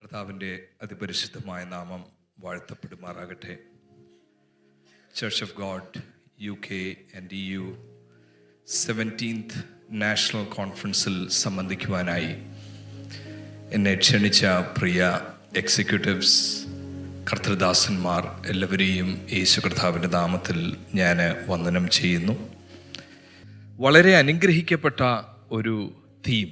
കർത്താവിൻ്റെ അതിപരിശുദ്ധമായ നാമം വാഴ്ത്തപ്പെടുമാറാകട്ടെ. Church of God UK and EU 17th national കോൺഫറൻസിൽ സംബന്ധിക്കുവാനായി എന്നെ ക്ഷണിച്ച പ്രിയ എക്സിക്യൂട്ടീവ്സ്, കർത്തൃദാസന്മാർ എല്ലാവരെയും യേശു കർത്താവിൻ്റെ നാമത്തിൽ ഞാൻ വന്ദനം ചെയ്യുന്നു. വളരെ അനുഗ്രഹിക്കപ്പെട്ട ഒരു തീം,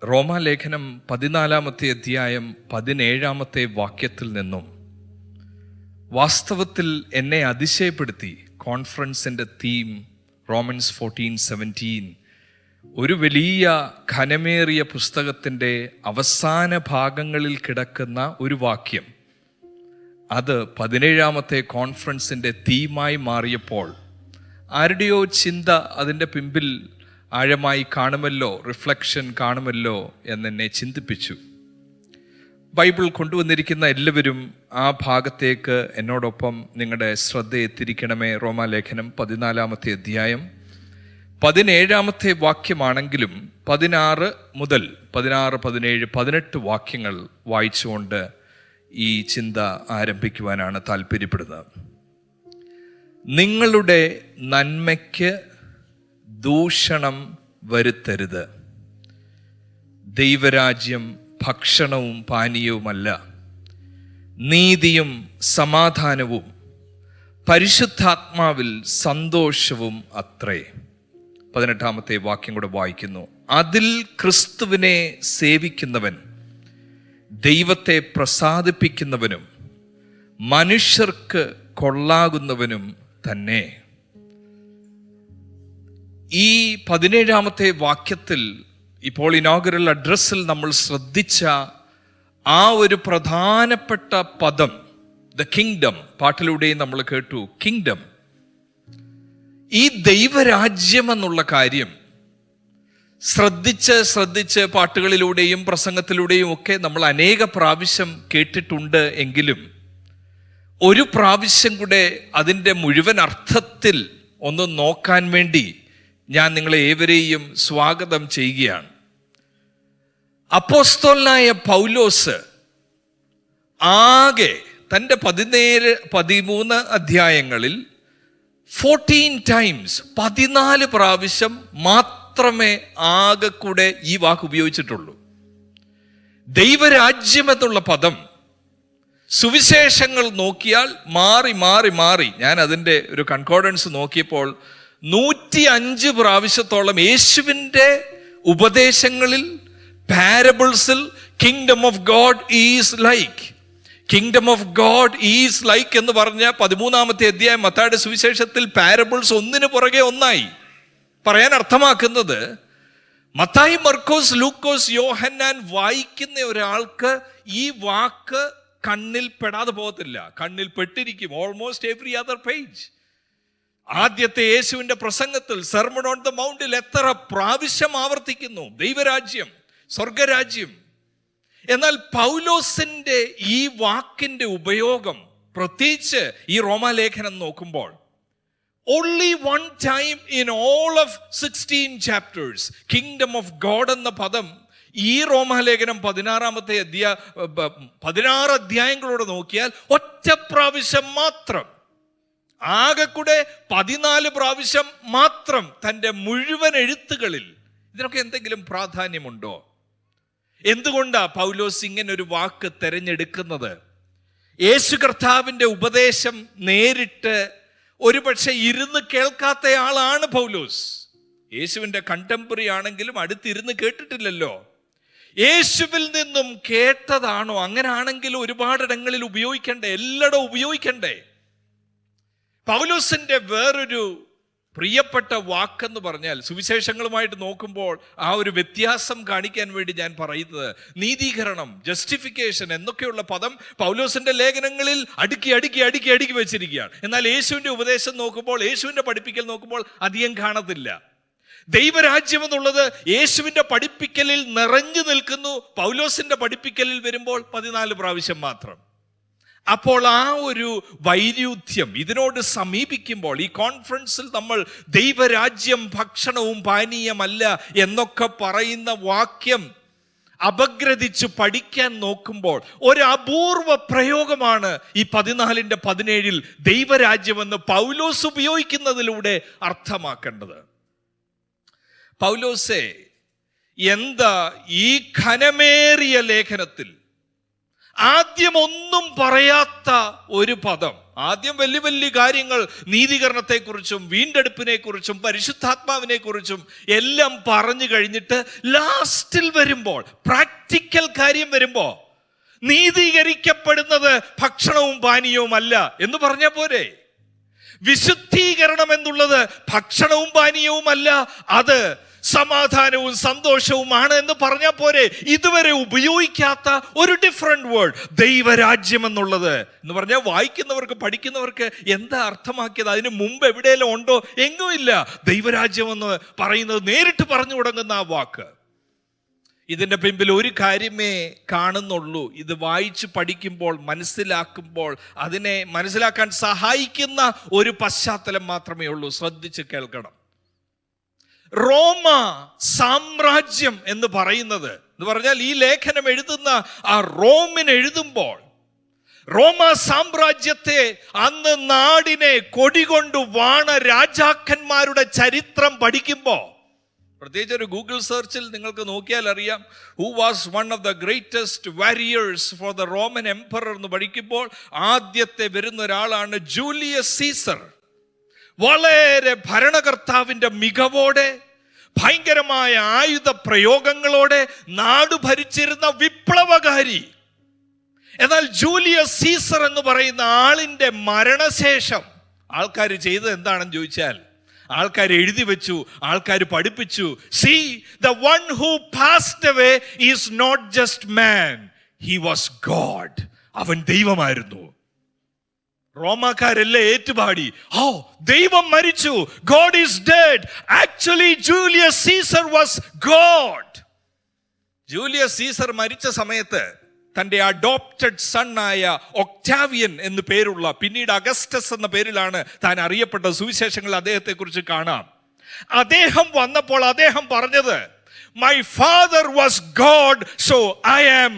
റോമാലേഖനം 14 അധ്യായം 17 വാക്യത്തിൽ നിന്നും വാസ്തവത്തിൽ എന്നെ അതിശയപ്പെടുത്തി. കോൺഫറൻസിൻ്റെ തീം റോമൻസ് 14:17, ഒരു വലിയ ഘനമേറിയ പുസ്തകത്തിൻ്റെ അവസാന ഭാഗങ്ങളിൽ കിടക്കുന്ന ഒരു വാക്യം, അത് 17 കോൺഫറൻസിൻ്റെ തീമായി മാറിയപ്പോൾ ആരുടെയോ ചിന്ത അതിൻ്റെ പിമ്പിൽ ആഴമായി കാണുമല്ലോ, റിഫ്ലക്ഷൻ കാണുമല്ലോ എന്നെന്നെ ചിന്തിപ്പിച്ചു. ബൈബിൾ കൊണ്ടുവന്നിരിക്കുന്ന എല്ലാവരും ആ ഭാഗത്തേക്ക് എന്നോടൊപ്പം നിങ്ങളുടെ ശ്രദ്ധ എത്തിരിക്കണമേ. റോമാലേഖനം 14 അധ്യായം 17 വാക്യമാണെങ്കിലും 16 മുതൽ 16, 17, 18 വാക്യങ്ങൾ വായിച്ചുകൊണ്ട് ഈ ചിന്ത ആരംഭിക്കുവാനാണ് താല്പര്യപ്പെടുന്നത്. നിങ്ങളുടെ നന്മയ്ക്ക് ദൂഷണം വരുത്തരുത്. ദൈവരാജ്യം ഭക്ഷണവും പാനീയവുമല്ല, നീതിയും സമാധാനവും പരിശുദ്ധാത്മാവിൽ സന്തോഷവും അത്രേ. 18 വാക്യം കൂടെ വായിക്കുന്നു. അതിൽ ക്രിസ്തുവിനെ സേവിക്കുന്നവൻ ദൈവത്തെ പ്രസാദിപ്പിക്കുന്നവനും മനുഷ്യർക്ക് കൊള്ളാകുന്നവനും തന്നെ. ഈ 17 വാക്യത്തിൽ ഇപ്പോൾ ഇനോഗറൽ അഡ്രസ്സിൽ നമ്മൾ ശ്രദ്ധിച്ച ആ ഒരു പ്രധാനപ്പെട്ട പദം, ദ കിങ്ഡം, പാട്ടിലൂടെയും നമ്മൾ കേട്ടു കിങ്ഡം. ഈ ദൈവരാജ്യം എന്നുള്ള കാര്യം ശ്രദ്ധിച്ച് പാട്ടുകളിലൂടെയും പ്രസംഗത്തിലൂടെയും ഒക്കെ നമ്മൾ അനേക പ്രാവശ്യം കേട്ടിട്ടുണ്ട്. എങ്കിലും ഒരു പ്രാവശ്യം കൂടെ അതിൻ്റെ മുഴുവൻ അർത്ഥത്തിൽ ഒന്ന് നോക്കാൻ വേണ്ടി ഞാൻ നിങ്ങളെ ഏവരെയും സ്വാഗതം ചെയ്യുകയാണ്. അപ്പോസ്തലനായ പൗലോസ് ആകെ തൻ്റെ 13 അധ്യായങ്ങളിൽ 14 ടൈംസ് 14 പ്രാവശ്യം മാത്രമേ ആകെ കൂടെ ഈ വാക്ക് ഉപയോഗിച്ചിട്ടുള്ളൂ. ദൈവരാജ്യം എന്നുള്ള പദം സുവിശേഷങ്ങൾ നോക്കിയാൽ മാറി ഞാൻ അതിൻ്റെ ഒരു കൺകോർഡൻസ് നോക്കിയപ്പോൾ 105 പ്രാവശ്യത്തോളം യേശുവിൻ്റെ ഉപദേശങ്ങളിൽ, പാരബിൾസിൽ kingdom of God is like, kingdom of God is like എന്ന് പറഞ്ഞ 13 അധ്യായം മത്തായിയുടെ സുവിശേഷത്തിൽ പാരബിൾസ് ഒന്നിനു പുറകെ ഒന്നായി പറയാൻ അർത്ഥമാക്കുന്നത്, മത്തായി, മർക്കോസ്, ലൂക്കോസ്, യോഹന്നാൻ വായിക്കുന്ന ഒരാൾക്ക് ഈ വാക്ക് കണ്ണിൽ പെടാതെ പോകത്തില്ല. കണ്ണിൽ പെട്ടിരിക്കും ഓൾമോസ്റ്റ് എവറി അതർ പേജ്. ആദ്യത്തെ യേശുവിന്റെ പ്രസംഗത്തിൽ സെർമൺ ഓൺ ദ മൗണ്ടിൽ എത്ര പ്രാവശ്യം ആവർത്തിക്കുന്നു ദൈവരാജ്യം, സ്വർഗരാജ്യം. എന്നാൽ പൗലോസിന്റെ ഈ വാക്കിന്റെ ഉപയോഗം, പ്രത്യേകിച്ച് ഈ റോമാലേഖനം നോക്കുമ്പോൾ, only one time in all of 16 chapters kingdom of God എന്ന പദം ഈ റോമാലേഖനം 16 അധ്യായങ്ങളോട് നോക്കിയാൽ ഒറ്റ പ്രാവശ്യം മാത്രം, ആകെ കൂടെ 14 പ്രാവശ്യം മാത്രം തൻ്റെ മുഴുവൻ എഴുത്തുകളിൽ. ഇതിനൊക്കെ എന്തെങ്കിലും പ്രാധാന്യമുണ്ടോ? എന്തുകൊണ്ടാ പൗലോസ് ഇങ്ങനെ ഒരു വാക്ക് തിരഞ്ഞെടുക്കുന്നത്? യേശു കർത്താവിൻ്റെ ഉപദേശം നേരിട്ട് ഒരുപക്ഷെ ഇരുന്ന് കേൾക്കാത്ത ആളാണ് പൗലോസ്. യേശുവിൻ്റെ കണ്ടംപററി ആണെങ്കിലും അടുത്തിരുന്ന് കേട്ടിട്ടില്ലല്ലോ. യേശുവിൽ നിന്നും കേട്ടതാണോ? അങ്ങനെയാണെങ്കിൽ ഒരുപാടിടങ്ങളിൽ ഉപയോഗിക്കണ്ടേ, എല്ലായിടവും ഉപയോഗിക്കണ്ടേ? പൗലോസിന്റെ വേറൊരു പ്രിയപ്പെട്ട വാക്കെന്ന് പറഞ്ഞാൽ, സുവിശേഷങ്ങളുമായിട്ട് നോക്കുമ്പോൾ ആ ഒരു വ്യത്യാസം കാണിക്കാൻ വേണ്ടി ഞാൻ പറയുന്നത്, നീതീകരണം, ജസ്റ്റിഫിക്കേഷൻ എന്നൊക്കെയുള്ള പദം പൗലോസിന്റെ ലേഖനങ്ങളിൽ അടുക്കി വെച്ചിരിക്കുകയാണ്. എന്നാൽ യേശുവിന്റെ ഉപദേശം നോക്കുമ്പോൾ, യേശുവിന്റെ പഠിപ്പിക്കൽ നോക്കുമ്പോൾ അധികം കാണത്തില്ല. ദൈവരാജ്യം എന്നുള്ളത് യേശുവിന്റെ പഠിപ്പിക്കലിൽ നിറഞ്ഞു നിൽക്കുന്നു. പൗലോസിന്റെ പഠിപ്പിക്കലിൽ വരുമ്പോൾ 14 പ്രാവശ്യം മാത്രം. അപ്പോൾ ആ ഒരു വൈരുദ്ധ്യം ഇതിനോട് സമീപിക്കുമ്പോൾ, ഈ കോൺഫറൻസിൽ നമ്മൾ ദൈവരാജ്യം ഭക്ഷണവും പാനീയമല്ല എന്നൊക്കെ പറയുന്ന വാക്യം അപഗ്രഥിച്ച് പഠിക്കാൻ നോക്കുമ്പോൾ ഒരു അപൂർവ പ്രയോഗമാണ് ഈ 14:17 ദൈവരാജ്യമെന്ന് പൗലോസ് ഉപയോഗിക്കുന്നതിലൂടെ അർത്ഥമാക്കേണ്ടത്. പൗലോസേ, എന്താ ഈ ഘനമേറിയ ലേഖനത്തിൽ ആദ്യം ഒന്നും പറയാത്ത ഒരു പദം? ആദ്യം വലിയ വലിയ കാര്യങ്ങൾ, നീതീകരണത്തെക്കുറിച്ചും വീണ്ടെടുപ്പിനെ കുറിച്ചും പരിശുദ്ധാത്മാവിനെ കുറിച്ചും എല്ലാം പറഞ്ഞു കഴിഞ്ഞിട്ട് ലാസ്റ്റിൽ വരുമ്പോൾ, പ്രാക്ടിക്കൽ കാര്യം വരുമ്പോ, നീതീകരിക്കപ്പെടുന്നത് ഭക്ഷണവും പാനീയവും അല്ല എന്ന് പറഞ്ഞ പോരെ? വിശുദ്ധീകരണം എന്നുള്ളത് ഭക്ഷണവും പാനീയവും അല്ല, അത് സമാധാനവും സന്തോഷവുമാണ് എന്ന് പറഞ്ഞാൽ പോരെ? ഇതുവരെ ഉപയോഗിക്കാത്ത ഒരു ഡിഫറെന്റ് വേർഡ്, ദൈവരാജ്യം എന്നുള്ളത് എന്ന് പറഞ്ഞാൽ വായിക്കുന്നവർക്ക് പഠിക്കുന്നവർക്ക് എന്താ അർത്ഥമാക്കിയത്? അതിന് മുമ്പ് എവിടെയെല്ലാം ഉണ്ടോ? എങ്ങുമില്ല. ദൈവരാജ്യം എന്ന് പറയുന്നത് നേരിട്ട് പറഞ്ഞു തുടങ്ങുന്ന ആ വാക്ക്. ഇതിന്റെ പിമ്പിൽ ഒരു കാര്യമേ കാണുന്നുള്ളൂ. ഇത് വായിച്ച് പഠിക്കുമ്പോൾ, മനസ്സിലാക്കുമ്പോൾ, അതിനെ മനസ്സിലാക്കാൻ സഹായിക്കുന്ന ഒരു പശ്ചാത്തലം മാത്രമേ ഉള്ളൂ. ശ്രദ്ധിച്ച് കേൾക്കണം. റോമ സാമ്രാജ്യം എന്ന് പറയുന്നത് എന്ന് പറഞ്ഞാൽ ഈ ലേഖനം എഴുതുന്ന ആ റോമിന് എഴുതുമ്പോൾ, റോമ സാമ്രാജ്യത്തെ, അന്ന് നാടിനെ കൊടികൊണ്ട് വാണ രാജാക്കന്മാരുടെ ചരിത്രം പഠിക്കുമ്പോൾ, പ്രത്യേകിച്ച് ഒരു ഗൂഗിൾ സെർച്ചിൽ നിങ്ങൾക്ക് നോക്കിയാൽ അറിയാം, who was one of the greatest warriors for the Roman emperor എന്ന് പഠിക്കുമ്പോൾ ആദ്യത്തെ വരുന്ന ഒരാളാണ് ജൂലിയസ് സീസർ. വളരെ ഭരണകർത്താവിന്റെ മികവോടെ, ഭയങ്കരമായ ആയുധ പ്രയോഗങ്ങളോടെ നാട് ഭരിച്ചിരുന്ന വിപ്ലവകാരി. എന്നാൽ ജൂലിയസ് സീസർ എന്ന് പറയുന്ന ആളിന്റെ മരണശേഷം ആൾക്കാർ ചെയ്തത് എന്താണെന്ന് ചോദിച്ചാൽ, ആൾക്കാർ എഴുതി വെച്ചു, ആൾക്കാർ പഠിപ്പിച്ചു. See, the one who passed away is not just man, he was God. അവൻ ദൈവമായിരുന്നു. റോമാക്കാരെല്ലാം ഏറ്റുപാടി, ഓ ദൈവം മരിച്ചു, God is dead. Actually Julius Caesar was God. Julius Caesar മരിച്ച സമയത്ത് തന്റെ അഡോപ്റ്റഡ് സൺ ആയ ഒക്ടാവിയൻ എന്ന് പേരുള്ള, പിന്നീട് അഗസ്റ്റസ് എന്ന പേരിലാണ് താൻ അറിയപ്പെട്ട, സുവിശേഷങ്ങൾ അദ്ദേഹത്തെ കുറിച്ച് കാണാം. അദ്ദേഹം വന്നപ്പോൾ അദ്ദേഹം പറഞ്ഞത്, my father was God, so I am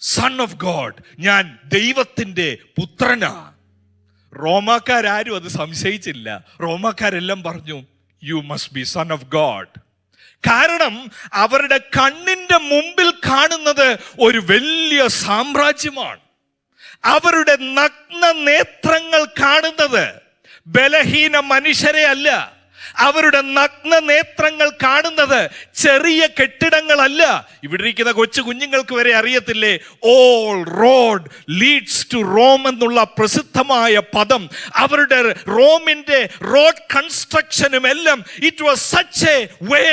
son of God. ഞാൻ ദൈവത്തിന്റെ പുത്രനാ. റോമാക്കാരും അത് സംശയിച്ചില്ല. റോമാക്കാരെല്ലാം പറഞ്ഞു, you must be son of God. കാരണം അവരുടെ കണ്ണിന്റെ മുമ്പിൽ കാണുന്നത് ഒരു വലിയ സാമ്രാജ്യമാണ്. അവരുടെ നഗ്ന നേത്രങ്ങൾ കാണുന്നത് ബലഹീന മനുഷ്യരെ അല്ല. അവരുടെ നഗ്ന നേത്രങ്ങൾ കാണുന്നത് ചെറിയ കെട്ടിടങ്ങളല്ല. ഇവിടെ ഇരിക്കുന്ന കൊച്ചു കുഞ്ഞുങ്ങൾക്ക് വരെ അറിയത്തില്ലേ, all road leads to Rome എന്നുള്ള പ്രസിദ്ധമായ പദം. അവരുടെ റോമിന്റെ റോഡ് കൺസ്ട്രക്ഷനും എല്ലാം, it was such a way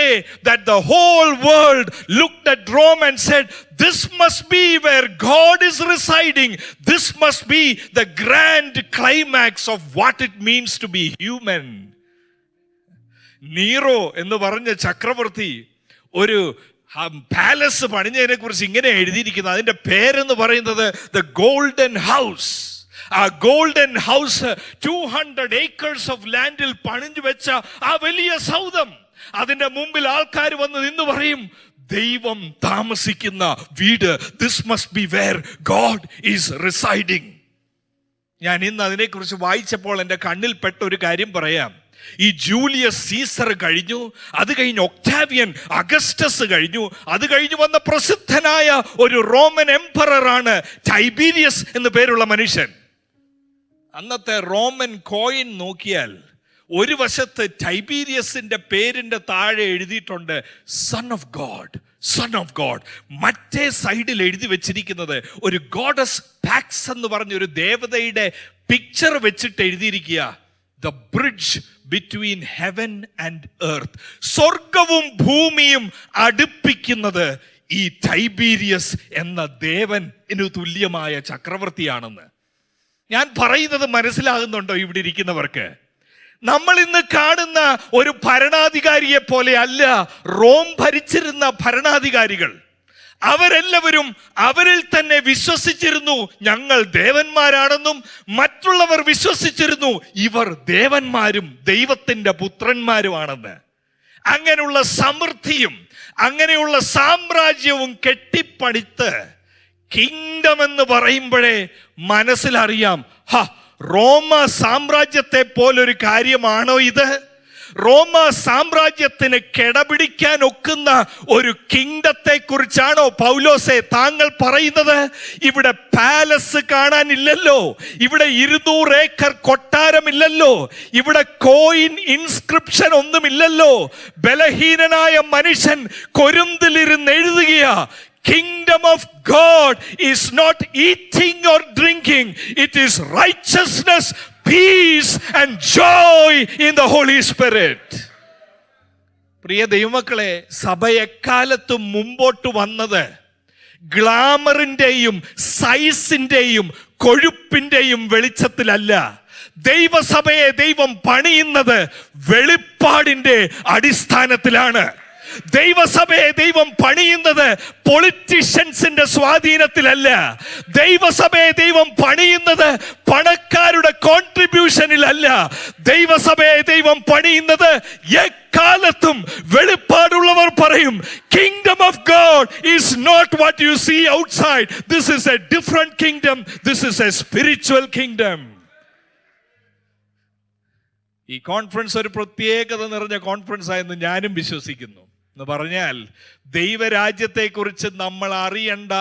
that the whole world looked at Rome and said, this must be where God is residing. This must be the grand climax of what it means to be human. Nero എന്ന് പറഞ്ഞ ചക്രവർത്തി ഒരു palace പണിഞ്ഞതിനെ കുറിച്ച് ഇങ്ങനെ എഴുതിയിരിക്കുന്നത്. അതിന്റെ പേരെന്ന് പറയുന്നത് ദ ഗോൾഡൻ ഹൗസ്. ആ ഗോൾഡൻ ഹൗസ് 200 acres ഓഫ് ലാൻഡിൽ പണിഞ്ഞു വെച്ച ആ വലിയ സൗധം, അതിന്റെ മുമ്പിൽ ആൾക്കാർ വന്ന് നിന്ന് പറയും, ദൈവം താമസിക്കുന്ന വീട്. This must be where God is residing. ഞാൻ ഇന്ന് അതിനെക്കുറിച്ച് വായിച്ചപ്പോൾ എൻ്റെ കണ്ണിൽ പെട്ട ഒരു കാര്യം പറയാം. ഈ ജൂലിയസ് സീസർ കഴിഞ്ഞു, അത് കഴിഞ്ഞ് ഒക്ടാവിയൻ, അഗസ്റ്റസ് കഴിഞ്ഞു, അത് കഴിഞ്ഞു വന്ന പ്രസിദ്ധനായ ഒരു റോമൻ എംപറർ ആണ് ടൈബീരിയസ് എന്ന് പേരുള്ള മനുഷ്യൻ. അന്നത്തെ റോമൻ കോയിൻ നോക്കിയാൽ ഒരു വശത്ത് ടൈബീരിയസിന്റെ പേരിന്റെ താഴെ എഴുതിയിട്ടുണ്ട് sun of God, sun of God. മറ്റേ സൈഡിൽ എഴുതി വെച്ചിരിക്കുന്നത് ഒരു ഗോഡസ് പാക്സ് എന്ന് പറഞ്ഞൊരു ദേവതയുടെ പിക്ചർ വെച്ചിട്ട് എഴുതിയിരിക്കുക, the bridge between heaven and earth. സ്വർഗവും ഭൂമിയും അടുപ്പിക്കുന്നത് ഈ ടൈബീരിയസ് എന്ന ദേവന് തുല്യമായ ചക്രവർത്തിയാണെന്ന്. ഞാൻ പറയുന്നത് മനസ്സിലാകുന്നുണ്ടോ ഇവിടെ ഇരിക്കുന്നവർക്ക്? നമ്മൾ ഇന്ന് കാണുന്ന ഒരു ഭരണാധികാരിയെ പോലെ അല്ല റോം ഭരിച്ചിരുന്ന ഭരണാധികാരികൾ. അവരെല്ലാവരും അവരിൽ തന്നെ വിശ്വസിച്ചിരുന്നു ഞങ്ങൾ ദേവന്മാരാണെന്നും, മറ്റുള്ളവർ വിശ്വസിച്ചിരുന്നു ഇവർ ദേവന്മാരും ദൈവത്തിന്റെ പുത്രന്മാരുമാണെന്ന്. അങ്ങനെയുള്ള സമൃദ്ധിയും അങ്ങനെയുള്ള സാമ്രാജ്യവും കെട്ടിപ്പടുത്ത് കിങ്ഡം എന്ന് പറയുമ്പോഴേ മനസ്സിലറിയാം, റോമ സാമ്രാജ്യത്തെ പോലൊരു കാര്യമാണോ ഇത്? റോമ സാമ്രാജ്യത്തിന് കിടപിടിക്കാൻ ഒക്കുന്ന ഒരു കിങ്ഡത്തെ കുറിച്ചാണോ പൗലോസേ താങ്കൾ പറയുന്നത്? ഇവിടെ പാലസ് കാണാനില്ലല്ലോ, ഇവിടെ 200 ഏക്കർ കൊട്ടാരമില്ലല്ലോ, ഇവിടെ കോയിൻ ഇൻസ്ക്രിപ്ഷൻ ഒന്നുമില്ലല്ലോ. ബലഹീനനായ മനുഷ്യൻ കൊരിന്തിലിരുന്ന് എഴുതുകയാ, Kingdom of God is not eating or drinking, it is righteousness, peace and joy in the Holy Spirit. പ്രിയ ദൈവമക്കളെ, സഭ എക്കാലത്തും മുമ്പോട്ട് വന്നത് ഗ്ലാമറിന്റെയും സൈസിന്റെയും കൊഴുപ്പിന്റെയും വെളിച്ചത്തിലല്ല. ദൈവസഭയെ ദൈവം പണിയുന്നത് വെളിപ്പാടിന്റെ അടിസ്ഥാനത്തിലാണ്. ദൈവസഭയെ ദൈവം പണിയുന്നത് പൊളിറ്റീഷ്യൻസിന്റെ സ്വാധീനത്തിലല്ല. ദൈവസഭയെ ദൈവം പണിയുന്നത് പണക്കാരുടെ കോൺട്രിബ്യൂഷനിലല്ല. ദൈവസഭയെ ദൈവം പണിയുന്നത് എക്കാലത്തും വെളിപ്പാടുള്ളവർ പറയും, Kingdom of God is not what you see outside. This is a different kingdom. This is a spiritual kingdom. ഈ കോൺഫറൻസ് ഒരു പ്രത്യേകത നിറഞ്ഞ കോൺഫറൻസ് ആയെന്ന് ഞാനും വിശ്വസിക്കുന്നു. എന്ന് പറഞ്ഞാൽ ദൈവരാജ്യത്തെക്കുറിച്ച് നമ്മൾ അറിയേണ്ട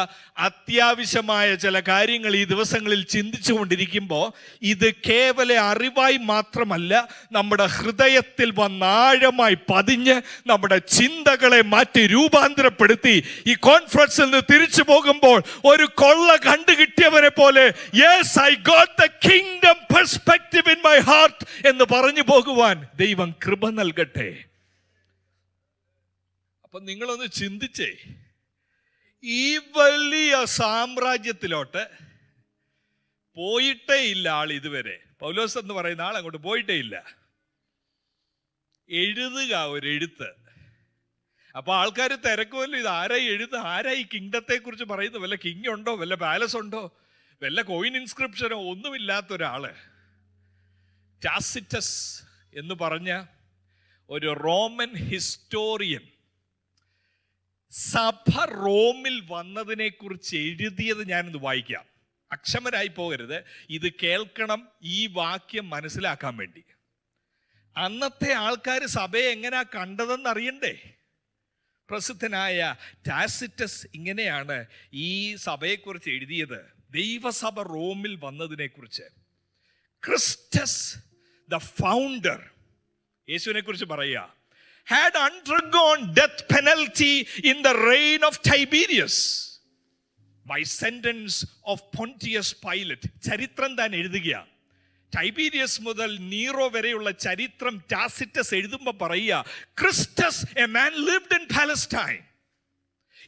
അത്യാവശ്യമായ ചില കാര്യങ്ങൾ ഈ ദിവസങ്ങളിൽ ചിന്തിച്ചു കൊണ്ടിരിക്കുമ്പോൾ ഇത് കേവല അറിവായി മാത്രമല്ല, നമ്മുടെ ഹൃദയത്തിൽ വന്നാഴമായി പതിഞ്ഞ് നമ്മുടെ ചിന്തകളെ മാറ്റി രൂപാന്തരപ്പെടുത്തി ഈ കോൺഫറൻസിൽ നിന്ന് തിരിച്ചു പോകുമ്പോൾ ഒരു കൊള്ള കണ്ടുകിട്ടിയവനെ പോലെ, yes I got the kingdom perspective in my heart എന്ന് പറഞ്ഞു പോകുവാൻ ദൈവം കൃപ നൽകട്ടെ. അപ്പൊ നിങ്ങളൊന്ന് ചിന്തിച്ചേ, ഈ വലിയ സാമ്രാജ്യത്തിലോട്ട് പോയിട്ടേ ഇല്ല ആൾ ഇതുവരെ. പൗലോസ് എന്ന് പറയുന്ന ആൾ അങ്ങോട്ട് പോയിട്ടേ ഇല്ല. എഴുതുക ഒരു എഴുത്ത്. അപ്പൊ ആൾക്കാർ തിരക്കുമല്ലോ, ഇത് ആരായി എഴുതുക, ആരായി കിങ്ഡത്തെ കുറിച്ച് പറയുന്നത്? വല്ല കിങ് ഉണ്ടോ, വല്ല പാലസ് ഉണ്ടോ, വല്ല കോയിൻ ഇൻസ്ക്രിപ്ഷനോ ഒന്നുമില്ലാത്ത ഒരാള്. ടാസിറ്റസ് എന്ന് പറഞ്ഞ ഒരു റോമൻ ഹിസ്റ്റോറിയൻ സഭ റോമിൽ വന്നതിനെ കുറിച്ച് എഴുതിയത് ഞാനിന്ന് വായിക്കാം. അക്ഷമരായി പോകരുത്, ഇത് കേൾക്കണം ഈ വാക്യം മനസ്സിലാക്കാൻ വേണ്ടി. അന്നത്തെ ആൾക്കാർ സഭയെ എങ്ങനെയാ കണ്ടതെന്ന് അറിയണ്ടേ? പ്രസിദ്ധനായ ടാസിറ്റസ് ഇങ്ങനെയാണ് ഈ സഭയെക്കുറിച്ച് എഴുതിയത്, ദൈവസഭ റോമിൽ വന്നതിനെ കുറിച്ച്. ക്രിസ്റ്റസ് ദ ഫൗണ്ടർ, യേശുവിനെ കുറിച്ച് പറയുക, had undergone death penalty in the reign of Tiberius by sentence of Pontius Pilate. ചരിത്രം താൻ എഴുതുക. ടൈബീരിയസ് മുതൽ നീറോ വരെയുള്ള ചരിത്രം ടാസിറ്റസ് എഴുതുമ്പോൾ പറയുക, Christus a man lived in Palestine,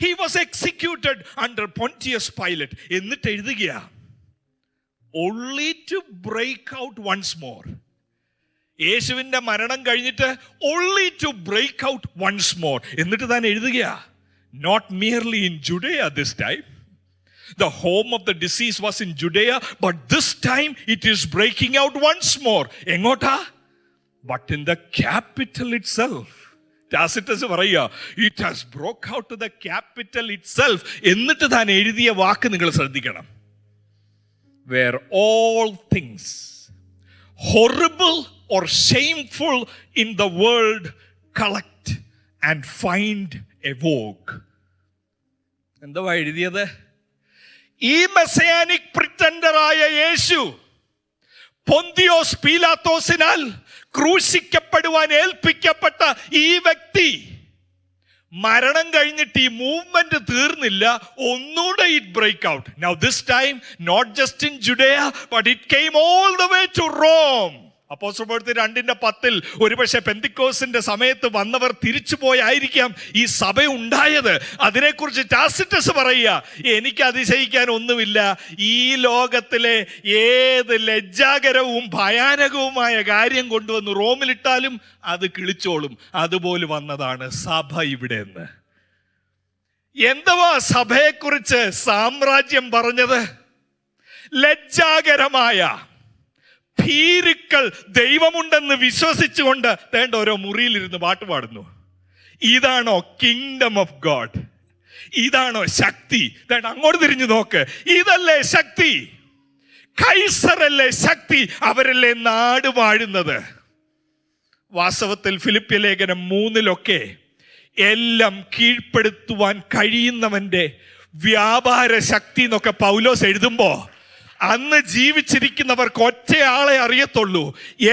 he was executed under Pontius Pilate. എന്നിട്ട് എഴുതുക, only to break out once more. യേശുവിന്റെ മരണം കഴിഞ്ഞിട്ട് only to break out once more. എന്നിട്ട് താൻ എഴുതുക, not merely in Judea this time. The home of the disease was in Judea, but this time it is breaking out once more. എങ്ങോട്ടാ? But in the capital itself. Tacitus പറയുക, it has broke out to the capital itself. എന്നിട്ട് താൻ എഴുതിയ വാക്ക് നിങ്ങൾ ശ്രദ്ധിക്കണം, where all things horrible or shameful in the world collect and find a vogue. എന്താ എഴുതിയത്? ഈ മെസ്സയാനിക് പ്രിറ്റൻഡറായ യേശു പൊന്തിയോസ് പീലാത്തോസിനാൽ ക്രൂശിക്കപ്പെടുവാൻ ഏൽപ്പിക്കപ്പെട്ട ഈ വ്യക്തി മരണം കഴിഞ്ഞിട്ട് ഈ മൂവ്മെന്റ് തീർന്നില്ല, ഒന്നുകൂടെ it break out. Now this time not just in Judea but it came all the way to Rome. അപ്പോസ്തലപ്രവൃത്തി 2:10 ഒരുപക്ഷെ പെന്തിക്കോസിന്റെ സമയത്ത് വന്നവർ തിരിച്ചു പോയായിരിക്കാം ഈ സഭ ഉണ്ടായത്. അതിനെക്കുറിച്ച് ടാസിറ്റസ് പറയുക, എനിക്ക് അതിശയിക്കാൻ ഒന്നുമില്ല, ഈ ലോകത്തിലെ ഏത് ലജ്ജാകരവും ഭയാനകവുമായ കാര്യം കൊണ്ടുവന്ന് റോമിലിട്ടാലും അത് കിളിച്ചോളും. അതുപോലെ വന്നതാണ് സഭ ഇവിടെ നിന്ന്. എന്തുവാ സഭയെക്കുറിച്ച് സാമ്രാജ്യം പറഞ്ഞത്? ലജ്ജാകരമായ ഭീരുക്കൾ ദൈവമുണ്ടെന്ന് വിശ്വസിച്ചുകൊണ്ട് വേണ്ട ഓരോ മുറിയിലിരുന്ന് പാട്ട് പാടുന്നു. ഇതാണോ കിങ്ഡം ഓഫ് ഗോഡ്? ഇതാണോ ശക്തി? അങ്ങോട്ട് തിരിഞ്ഞു നോക്ക്. ഇതല്ലേ ശക്തി? കൈസറല്ലേ ശക്തി? അവരല്ലേ നാട് വാഴുന്നത്? വാസ്തവത്തിൽ ഫിലിപ്പ്യ ലേഖനം 3 എല്ലാം കീഴ്പ്പെടുത്തുവാൻ കഴിയുന്നവന്റെ വ്യാപാര ശക്തി എന്നൊക്കെ പൗലോസ് എഴുതുമ്പോ അന്ന് ജീവിച്ചിരിക്കുന്നവർക്ക് ഒറ്റയാളെ അറിയത്തുള്ളൂ.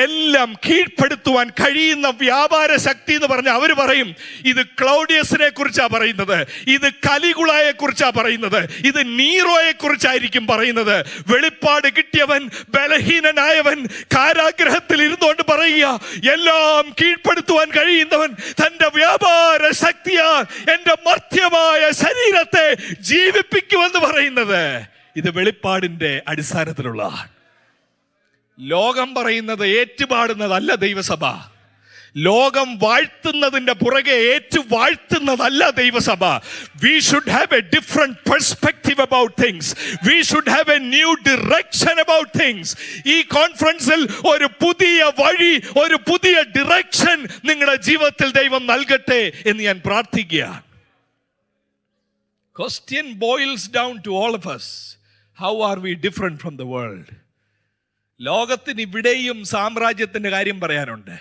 എല്ലാം കീഴ്പ്പെടുത്തുവാൻ കഴിയുന്ന വ്യാപാര ശക്തി എന്ന് പറഞ്ഞ അവർ പറയും ഇത് ക്ലൗഡിയസിനെ കുറിച്ചാ പറയുന്നത്, ഇത് കലികുളയെ കുറിച്ചാ പറയുന്നത്, ഇത് നീറോയെ കുറിച്ചായിരിക്കും പറയുന്നത്. വെളിപ്പാട് കിട്ടിയവൻ, ബലഹീനനായവൻ, കാരാഗ്രഹത്തിൽ ഇരുന്നുകൊണ്ട് പറയുക, എല്ലാം കീഴ്പ്പെടുത്തുവാൻ കഴിയുന്നവൻ തന്റെ വ്യാപാര ശക്തിയാൽ എന്റെ മർത്യമായ ശരീരത്തെ ജീവിപ്പിക്കുമെന്ന് പറയുന്നത്. ഇത് വെളിപ്പാടിന്റെ അടിസ്ഥാനത്തിലുള്ള. ലോകം പറയുന്നത് ഏറ്റുപാടുന്നതല്ല ദൈവസഭ. ലോകം വാഴ്ത്തുന്നതിന്റെ പുറകെ ഏറ്റുവാഴ്ത്തുന്നതല്ല ദൈവസഭ. We should have a different perspective about things. We should have a new direction about things. ഈ കോൺഫറൻസിൽ ഒരു പുതിയ വഴി, ഒരു പുതിയ ഡിറക്ഷൻ നിങ്ങളുടെ ജീവിതത്തിൽ ദൈവം നൽകട്ടെ എന്ന് ഞാൻ പ്രാർത്ഥിക്കുകയാണ്. Question boils down to all of us. How are we different from the world? ലോകത്തിന് ഇവിടെയും സാമ്രാജ്യത്തിന്റെ കാര്യം പറയാനുണ്ട്,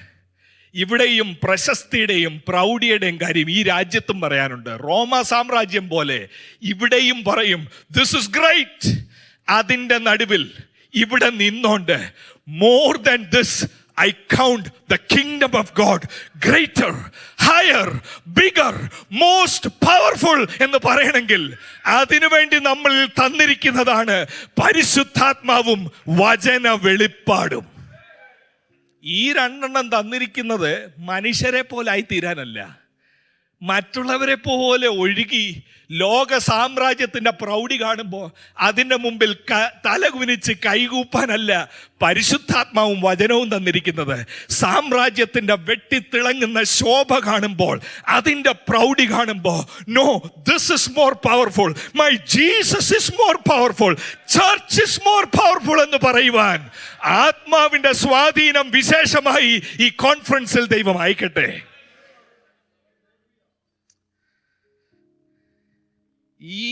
ഇവിടെയും പ്രശസ്തിയുടെയും പ്രൗഢിയുടെയും കാര്യം ഈ രാജ്യത്തും പറയാനുണ്ട്. റോമ സാമ്രാജ്യം പോലെ ഇവിടെയും പറയും ദിസ് ഇസ് ഗ്രേറ്റ്. അതിൻ്റെ നടുവിൽ ഇവിടെ നിന്നോണ്ട് more than this I count the kingdom of God greater, higher, bigger, most powerful എന്ന് പറയണമെങ്കിൽ അതിനുവേണ്ടി നമ്മൾ തന്നിരിക്കുന്നതാണ് പരിശുദ്ധാത്മാവും വചന വെളിപ്പാടും. ഈ 2 തന്നിരിക്കുന്നത് മനുഷ്യരെ പോലെ ആയി തീരാനല്ല, മറ്റുള്ളവരെ പോലെ ഒഴുകി ലോക സാമ്രാജ്യത്തിന്റെ പ്രൗഢി കാണുമ്പോൾ അതിൻ്റെ മുമ്പിൽ തലകുനിച്ച് കൈകൂപ്പാനല്ല പരിശുദ്ധാത്മാവും വചനവും തന്നിരിക്കുന്നത്. സാമ്രാജ്യത്തിന്റെ വെട്ടിത്തിളങ്ങുന്ന ശോഭ കാണുമ്പോൾ, അതിൻ്റെ പ്രൗഢി കാണുമ്പോൾ, no, this is more powerful, my Jesus is more powerful, church is more powerful എന്ന് പറയുവാൻ ആത്മാവിന്റെ സ്വാധീനം വിശേഷമായി ഈ കോൺഫറൻസിൽ ദൈവം അയക്കട്ടെ. ഈ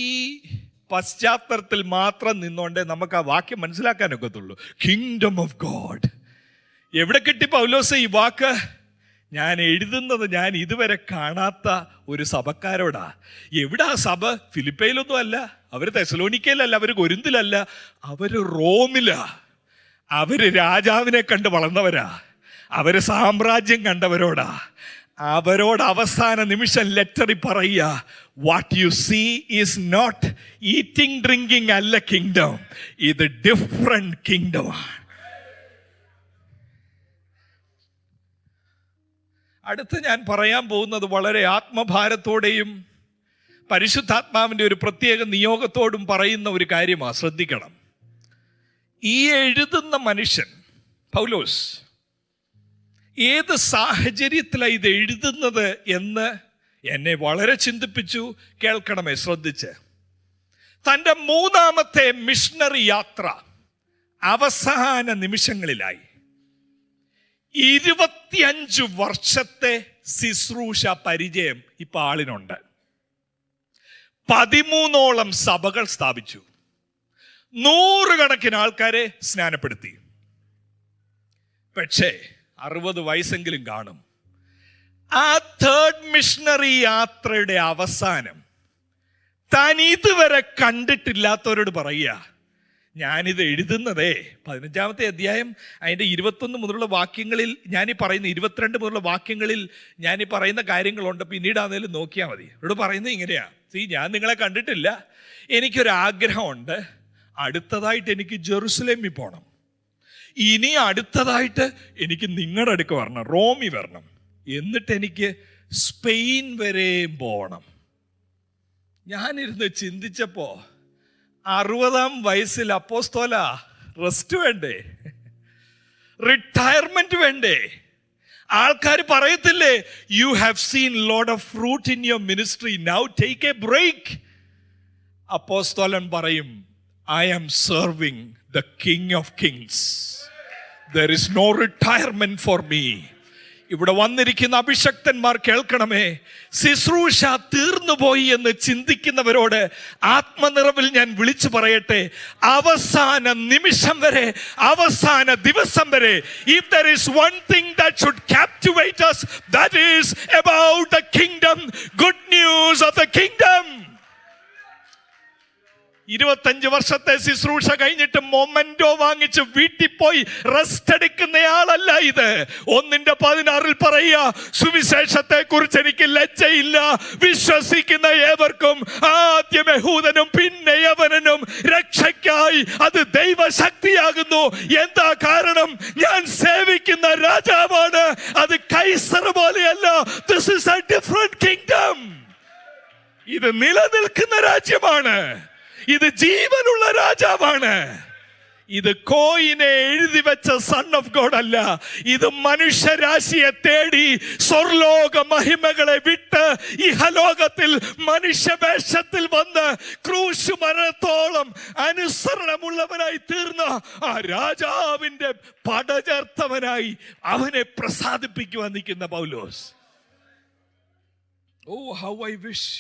പശ്ചാത്തലത്തിൽ മാത്രം നിന്നോണ്ടേ നമുക്ക് ആ വാക്യം മനസ്സിലാക്കാൻ ഒക്കത്തുള്ളൂ. Kingdom of God. എവിടെ കിട്ടി പൗലോസ് ഈ വാക്ക്? ഞാൻ എഴുതുന്നത് ഞാൻ ഇതുവരെ കാണാത്ത ഒരു സഭക്കാരോടാ. എവിടാ സഭ? ഫിലിപ്പയിലൊന്നും അല്ല, അവര് തെസലോനിക്കയിലല്ല, അവര് കൊരിന്തിലല്ല, അവര് റോമിലാ. അവര് രാജാവിനെ കണ്ട് വളർന്നവരാ, അവര് സാമ്രാജ്യം കണ്ടവരോടാ. അവരോട് അവസാന നിമിഷം ലെറ്ററിൽ പറയുക, what you see is not eating drinking അല്ല കിങ്ഡം, ഇത് ഡിഫറെന്റ് കിങ്ഡമാണ്. അടുത്ത് ഞാൻ പറയാൻ പോകുന്നത് വളരെ ആത്മഭാരത്തോടെയും പരിശുദ്ധാത്മാവിൻ്റെ ഒരു പ്രത്യേക നിയോഗത്തോടും പറയുന്ന ഒരു കാര്യമാണ്. ശ്രദ്ധിക്കണം. ഈ എഴുതുന്ന മനുഷ്യൻ പൗലോസ് ഏത് സാഹചര്യത്തിലാണ് ഇത് എഴുതുന്നത് എന്ന് എന്നെ വളരെ ചിന്തിപ്പിച്ചു. കേൾക്കണമേ, ശ്രദ്ധിച്ച്. തൻ്റെ 3ാമത്തെ മിഷണറി യാത്ര അവസാന നിമിഷങ്ങളിലായി. 25 വർഷത്തെ ശുശ്രൂഷ പരിചയം ഇപ്പൊ ആളിനുണ്ട്. 13ഓളം സഭകൾ സ്ഥാപിച്ചു, 100 കണക്കിന് ആൾക്കാരെ സ്നാനപ്പെടുത്തി. പക്ഷേ 60 വയസ്സെങ്കിലും കാണും. ആ 3rd മിഷണറി യാത്രയുടെ അവസാനം താൻ ഇതുവരെ കണ്ടിട്ടില്ലാത്തവരോട് പറയുക, ഞാനിത് എഴുതുന്നതേ 15ാമത്തെ അധ്യായം അതിൻ്റെ 21 മുതലുള്ള വാക്യങ്ങളിൽ ഞാനീ പറയുന്ന 22 മുതലുള്ള വാക്യങ്ങളിൽ ഞാനീ പറയുന്ന കാര്യങ്ങളുണ്ട്. പിന്നീടാന്നേലും നോക്കിയാൽ മതി. ഇവിടെ പറയുന്നത് ഇങ്ങനെയാ. ഞാൻ നിങ്ങളെ കണ്ടിട്ടില്ല, എനിക്കൊരാഗ്രഹമുണ്ട്. അടുത്തതായിട്ട് എനിക്ക് ജെറുസലേമിൽ പോകണം. ഇനി അടുത്തതായിട്ട് എനിക്ക് നിങ്ങളുടെ അടുക്ക് വരണം, റോമി വരണം. എന്നിട്ട് എനിക്ക് സ്പെയിൻ വരെയും പോകണം. ഞാനിരുന്ന് ചിന്തിച്ചപ്പോ 60ാം വയസ്സിൽ അപ്പോസ്തോല റെസ്റ്റ് വേണ്ടേ? റിട്ടയർമെന്റ് വേണ്ടേ? ആൾക്കാർ പറയത്തില്ലേ, you have seen lot of fruit in your ministry, now take a break. അപ്പോസ്തോലൻ പറയും, I am serving the King of Kings. There is no retirement for me. ഇവിടെ വന്നിരിക്കുന്ന അഭിഷക്തന്മാർ കേൾക്കണമേ. ശുശ്രൂഷ തീർന്നുപോയി എന്ന് ചിന്തിക്കുന്നവരോട് ആത്മനിറവിൽ ഞാൻ വിളിച്ചു പറയട്ടെ, അവസാന നിമിഷം വരെ, അവസാന ദിവസം വരെ, if there is one thing that should captivate us, that is about the kingdom, good news of the kingdom. 25 വർഷത്തെ ശുശ്രൂഷ കഴിഞ്ഞിട്ട് മൊമെന്റോ വാങ്ങിച്ച് വീട്ടിൽ പോയി റെസ്റ്റ് എടുക്കുന്നയാളല്ല ഇത്. 1:16 പറയുക, സുവിശേഷത്തെ കുറിച്ച് എനിക്ക് ലജ്ജയില്ല, വിശ്വസിക്കുന്ന ഏവർക്കും, ആദ്യം യഹൂദനും പിന്നെ യവനനും രക്ഷയ്ക്കായി അത് ദൈവശക്തിയാകുന്നു. എന്താ കാരണം? ഞാൻ സേവിക്കുന്ന രാജാവാണ്. അത് കൈസർ പോലെയല്ല. This is A different kingdom. ഇത് നിലനിൽക്കുന്ന രാജ്യമാണ്. ഇത് ജീവനുള്ള രാജാവാണ്. ഇത് കോയിനെ എഴുതി വെച്ച സൺ ഓഫ് ഗോഡ് അല്ല. ഇത് മനുഷ്യരാശിയെ തേടി സ്വർലോക മഹിമകളെ വിട്ട് ഇഹലോകത്തിൽ മനുഷ്യവേഷത്തിൽ വന്ന് ക്രൂശ് മരണത്തോളം അനുസരണമുള്ളവനായി തീർന്ന ആ രാജാവിന്റെ പടചേർത്തവനായി അവനെ പ്രസാദിപ്പിക്കുവാൻ നിൽക്കുന്ന പൗലോസ്. ഓ ഹൗ ഐ വിഷ്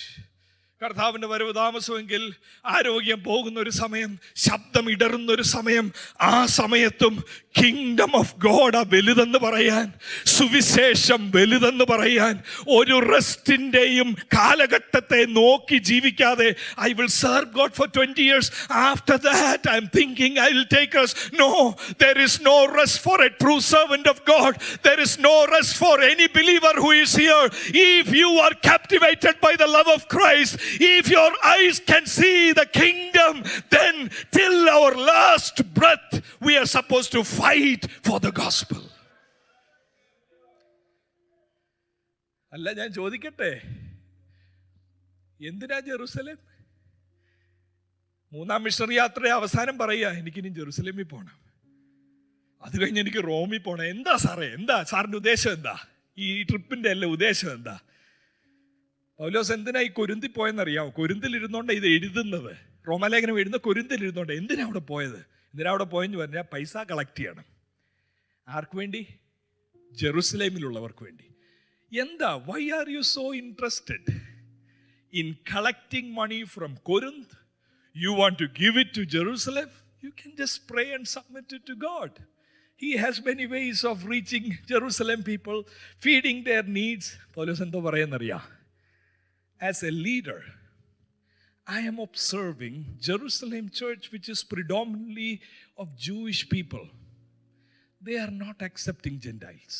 കർത്താവിന്റെ വരവ് താമസമെങ്കിൽ, ആരോഗ്യം പോകുന്ന ഒരു സമയം, ശബ്ദം ഇടറുന്ന ഒരു സമയം, ആ സമയത്തും കിങ്ഡം ഓഫ് ഗോഡ് വലുതെന്ന് പറയാൻ, സുവിശേഷം വലുതെന്ന് പറയാൻ, ഒരു റെസ്റ്റിന്റെയും കാലഘട്ടത്തെ നോക്കി ജീവിക്കാതെ I will serve God for 20 years, after that I am thinking I will take rest. No, there is no rest for a true servant of God. There is no rest for any believer who is here. If you are captivated by the love of Christ, if your eyes can see the kingdom, then till our last breath we are supposed to fight for the gospel. അല്ല, ഞാൻ ചോദിക്കട്ടെ, എന്തിനാ Jerusalem? 3-ാം missionary യാത്രയുടെ അവസാനം പറയുക, എനിക്കിനി ജെറുസലേമിൽ പോകണം, അത് കഴിഞ്ഞ് എനിക്ക് റോമിൽ പോകണം. എന്താ സാറേ, എന്താ സാറിന്റെ ഉദ്ദേശം? എന്താ ഈ ട്രിപ്പിന്റെ അല്ല ഉദ്ദേശം? എന്താ? പൗലോസ് എന്തിനാ ഈ കൊരിന്തിൽ പോയെന്നറിയാമോ? കൊരിന്തിലിരുന്നോണ്ട് ഇത് എഴുതുന്നത്. റോമാലേഖനം എഴുതുന്ന കൊരിന്തിലിരുന്നോണ്ട്. എന്തിനാ അവിടെ പോയത്? എന്തിനാ അവിടെ പോയെന്ന് പറഞ്ഞാൽ പൈസ കളക്ട് ചെയ്യണം. ആർക്ക് വേണ്ടി? ജെറുസലേമിലുള്ളവർക്ക് വേണ്ടി. എന്താ? Why are you so interested in collecting money from Corinth? You want to give it to Jerusalem? You can just pray and submit it to God. He has many ways of reaching Jerusalem people, feeding their needs. പൗലോസ് എന്തോ പറയുന്നറിയാം? As a leader, I am observing Jerusalem church, which is predominantly of Jewish people. They are not accepting Gentiles.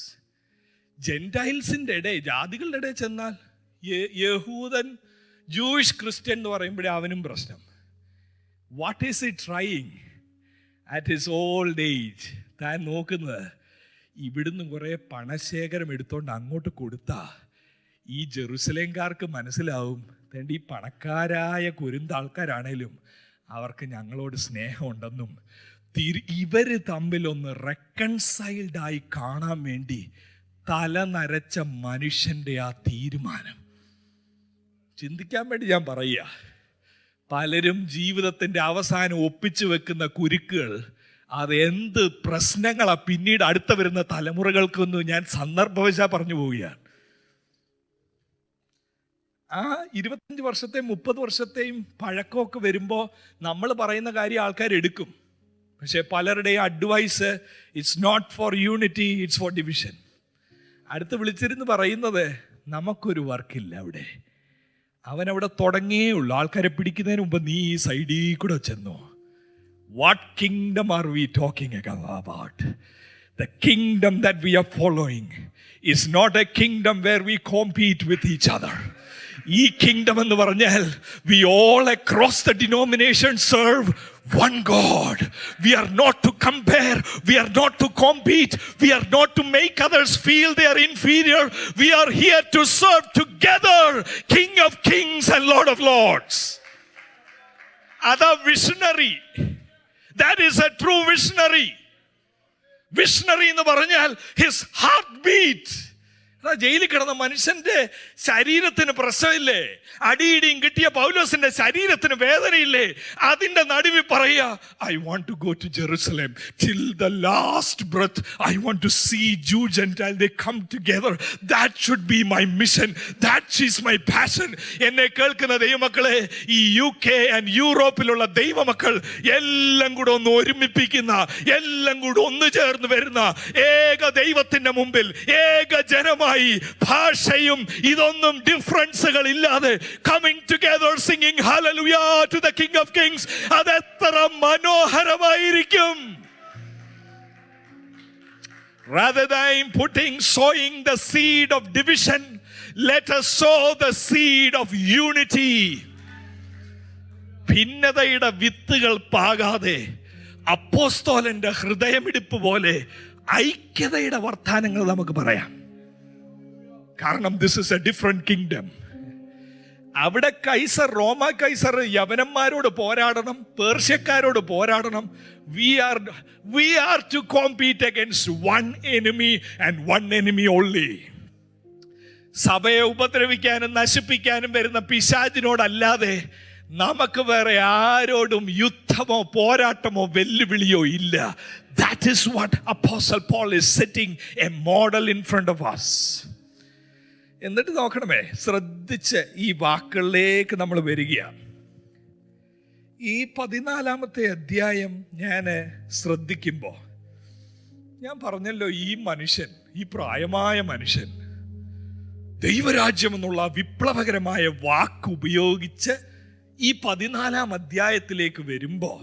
ജെന്റൈൽസിന്റെ ഇടയിൽ, ജാതികളുടെ ഇടയിൽ ചെന്നാൽ യഹൂദൻ, Jewish, Christian എന്ന് പറയുമ്പോഴേ അവനും പ്രശ്നം. What is it trying at his old age? താൻ നോക്കുന്നത് ഇവിടുന്ന് കുറെ പണശേഖരം എടുത്തോണ്ട് അങ്ങോട്ട് കൊടുത്താ ഈ ജെറുസലേംകാർക്ക് മനസ്സിലാവും, ഈ പണക്കാരായ കൊരിന്ത് ആൾക്കാരാണേലും അവർക്ക് ഞങ്ങളോട് സ്നേഹമുണ്ടെന്നും ഇവര് തമ്മിലൊന്ന് റെക്കൺസൈൽഡ് ആയി കാണാൻ വേണ്ടി തല നരച്ച മനുഷ്യന്റെ ആ തീരുമാനം ചിന്തിക്കാൻ വേണ്ടി ഞാൻ പറയുക. പലരും ജീവിതത്തിന്റെ അവസാനം ഒപ്പിച്ചു വെക്കുന്ന കുരുക്കുകൾ, അത് എന്ത് പ്രശ്നങ്ങളാ പിന്നീട് അടുത്ത വരുന്ന തലമുറകൾക്കൊന്നും ഞാൻ സന്ദർഭവശാ പറഞ്ഞു പോവുകയാണ്. ആ 25 വർഷത്തെയും 30 വർഷത്തെയും പഴക്കമൊക്കെ വരുമ്പോൾ നമ്മൾ പറയുന്ന കാര്യം ആൾക്കാർ എടുക്കും. പക്ഷെ പലരുടെയും advice, it's not for unity, it's for division. അടുത്ത് വിളിച്ചിരുന്ന് പറയുന്നത്, നമുക്കൊരു വർക്കില്ല അവിടെ, അവനവിടെ തുടങ്ങിയേ ഉള്ളൂ. ആൾക്കാരെ പിടിക്കുന്നതിന് മുമ്പ് നീ ഈ സൈഡിൽ കൂടെ ചെന്നു. What kingdom are we talking about? The kingdom that we are following is not a kingdom where we compete with each other. ഈ കിങ്ഡം എന്ന് പറഞ്ഞാൽ we all across the denomination serve one God. We are not to compare, we are not to compete, we are not to make others feel they are inferior. We are here to serve together King of Kings and Lord of Lords. Other visionary, that is a true visionary. Visionary എന്ന് പറഞ്ഞാൽ his heartbeat ജയിലിൽ കിടന്ന മനുഷ്യന്റെ ശരീരത്തിന് പ്രശ്നമില്ലേ? അടിയിടിയും കിട്ടിയ പൗലോസിന്റെ ശരീരത്തിന് വേദനയില്ലേ? അതിന്റെ നടുവിൽ പറയുക, I want to go to Jerusalem till the last breath. I want to see Jew Gentile they come together. That should be my mission. That is my passion. എന്നെ കേൾക്കുന്ന ദൈവമക്കളെ, ഈ UK ആൻഡ് യൂറോപ്പിലുള്ള ദൈവമക്കൾ എല്ലാം കൂടെ ഒന്ന് ഒരുമിപ്പിക്കുന്ന, എല്ലാം കൂടെ ഒന്ന് ചേർന്ന് വരുന്ന ഏക ദൈവത്തിന്റെ മുമ്പിൽ ഏക ജനമായി, ഭാഷയും ഇതൊന്നും ഡിഫറൻസുകൾ ഇല്ലാതെ coming together singing hallelujah to the king of kings. അതെത്ര മനോഹരമായിരിക്കും. Rather than sowing the seed of division, let us sow the seed of unity. ഭിന്നതയുടെ വിത്തുകൾ പാകാതെ അപ്പോസ്തലന്റെ ഹൃദയമിടിപ്പ് പോലെ ഐക്യതയുടെ വർത്താനങ്ങൾ നമുക്ക് പറയാം. കാരണം this is a different kingdom. അവിടെ കൈസർ, റോമ കൈസർ യവനന്മാരോട് പോരാടണം, പേർഷ്യക്കാരോട് പോരാടണം. We are to compete against one enemy and one enemy only. സഭയെ ഉപദ്രവിക്കാനും നശിപ്പിക്കാനും വരുന്ന പിശാചിനോടല്ലാതെ നമുക്ക് വേറെ ആരോടും യുദ്ധമോ പോരാട്ടമോ വെല്ലുവിളിയോ ഇല്ല. That is what Apostle Paul is setting a model in front of us. എന്നിട്ട് നോക്കണമേ, ശ്രദ്ധിച്ച് ഈ വാക്കുകളിലേക്ക് നമ്മൾ വരികയാണ്. ഈ 14-ാമത്തെ അധ്യായം ഞാൻ ശ്രദ്ധിക്കുമ്പോൾ ഞാൻ പറഞ്ഞല്ലോ, ഈ മനുഷ്യൻ, ഈ പ്രായമായ മനുഷ്യൻ ദൈവരാജ്യം എന്നുള്ള വിപ്ലവകരമായ വാക്ക് ഉപയോഗിച്ച് ഈ 14-ാം അധ്യായത്തിലേക്ക് വരുമ്പോൾ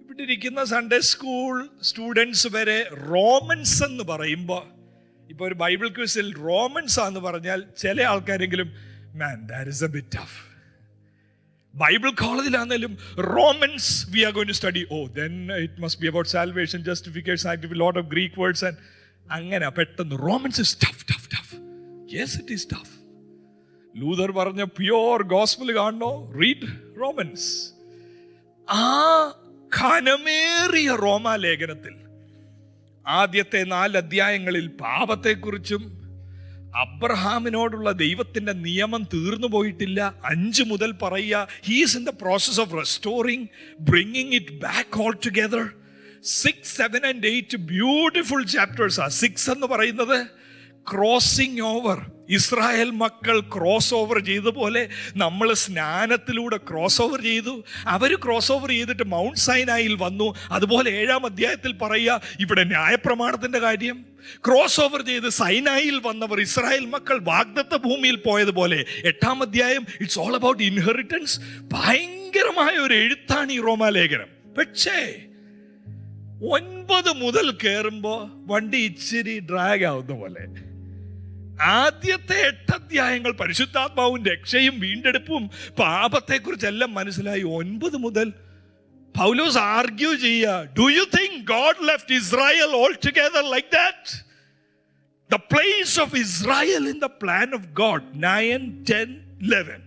ഇവിടെ ഇരിക്കുന്ന സൺഡേ സ്കൂൾ സ്റ്റുഡൻസ് വരെ റോമൻസ് എന്ന് പറയുമ്പോൾ, ഇപ്പൊ ഒരു ബൈബിൾ ക്വിസിൽ റോമൻസ് ആന്ന് പറഞ്ഞാൽ ചില ആൾക്കാരെങ്കിലും that is a bit tough. Bible കോളേജിലാണെങ്കിലും Romans we are going to study, then it must be about salvation, justification, sanctification, lot of Greek words, and അങ്ങനെ പെട്ടെന്ന് Romans is tough. Yes, it is tough. Luther പറഞ്ഞ pure gospel കാണണോ, read Romans. ആ ഘനമേറിയ റോമാലേഖനത്തിൽ ആദ്യത്തെ 4 അധ്യായങ്ങളിൽ പാപത്തെക്കുറിച്ചും അബ്രഹാമിനോടുള്ള ദൈവത്തിന്റെ നിയമം തീർന്നു പോയിട്ടില്ല. 5 മുതൽ പറയുക, he is in the process of restoring, bringing it back all together. 6, 7 and 8 beautiful chapters. 6 എന്ന് പറയുന്നത് ക്രോസിംഗ് ഓവർ. ഇസ്രായേൽ മക്കൾ ക്രോസ് ഓവർ ചെയ്ത പോലെ നമ്മൾ സ്നാനത്തിലൂടെ ക്രോസ് ഓവർ ചെയ്തു. അവർ ക്രോസ് ഓവർ ചെയ്തിട്ട് മൗണ്ട് സൈനായിൽ വന്നു. അതുപോലെ 7-ാം അധ്യായത്തിൽ പറയുക, ഇവിടെ ന്യായപ്രമാണത്തിന്റെ കാര്യം. ക്രോസ് ഓവർ ചെയ്ത് സൈനായിൽ വന്നവർ ഇസ്രായേൽ മക്കൾ വാഗ്ദത്ത ഭൂമിയിൽ പോയതുപോലെ 8-ാം അധ്യായം ഇറ്റ്സ് ഓൾ അബൌട്ട് ഇൻഹെറിറ്റൻസ്. ഭയങ്കരമായ ഒരു എഴുത്താണ് ഈ റോമാലേഖനം. പക്ഷേ 9 മുതൽ കയറുമ്പോ വണ്ടി ഇച്ചിരി ഡ്രാഗ് ആവുന്ന പോലെ. ആദ്യത്തെ 8 അധ്യായങ്ങൾ പരിശുദ്ധാത്മാവും രക്ഷയും വീണ്ടെടുപ്പും പാപത്തെക്കുറിച്ചെല്ലാം മനസ്സിലായി. 9 മുതൽ പൗലോസ് ആർഗ്യൂ ചെയ്യുക, do you think God left Israel all together like that? The place of Israel in the plan of God. 9, 10, 11.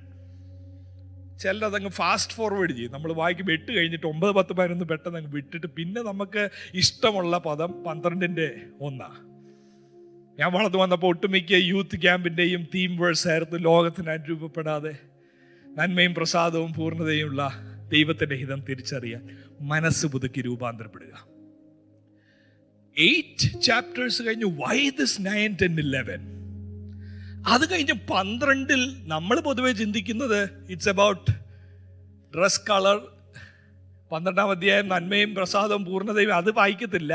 ചിലതങ്ങ് ഫാസ്റ്റ് ഫോർവേഡ് ചെയ്യും. നമ്മൾ വായിക്കുമ്പോൾ 8 കഴിഞ്ഞിട്ട് 9, 10, 11 പെട്ടെന്ന് അങ്ങ് വിട്ടിട്ട് പിന്നെ നമുക്ക് ഇഷ്ടമുള്ള പദം 12-ന്റെ 1. ഞാൻ വളർന്നു വന്നപ്പോൾ ഒട്ടുമിക്ക യൂത്ത് ക്യാമ്പിൻ്റെയും തീം വേഴ്സ് ആയിരുന്നു, ലോകത്തിന് അനുരൂപപ്പെടാതെ നന്മയും പ്രസാദവും പൂർണ്ണതയുമുള്ള ദൈവത്തിൻ്റെ ഹിതം തിരിച്ചറിയാൻ മനസ്സ് പുതുക്കി രൂപാന്തരപ്പെടുക. 8 ചാപ്റ്റേഴ്സ് കഴിഞ്ഞു. Why this 9, 10, 11? അത് കഴിഞ്ഞ് 12-ൽ നമ്മൾ പൊതുവെ ചിന്തിക്കുന്നത് ഇറ്റ്സ് അബൌട്ട് ഡ്രസ് കളർ. 12-ാം അധ്യായം നന്മയും പ്രസാദവും പൂർണ്ണതയും അത് വായിക്കത്തില്ല.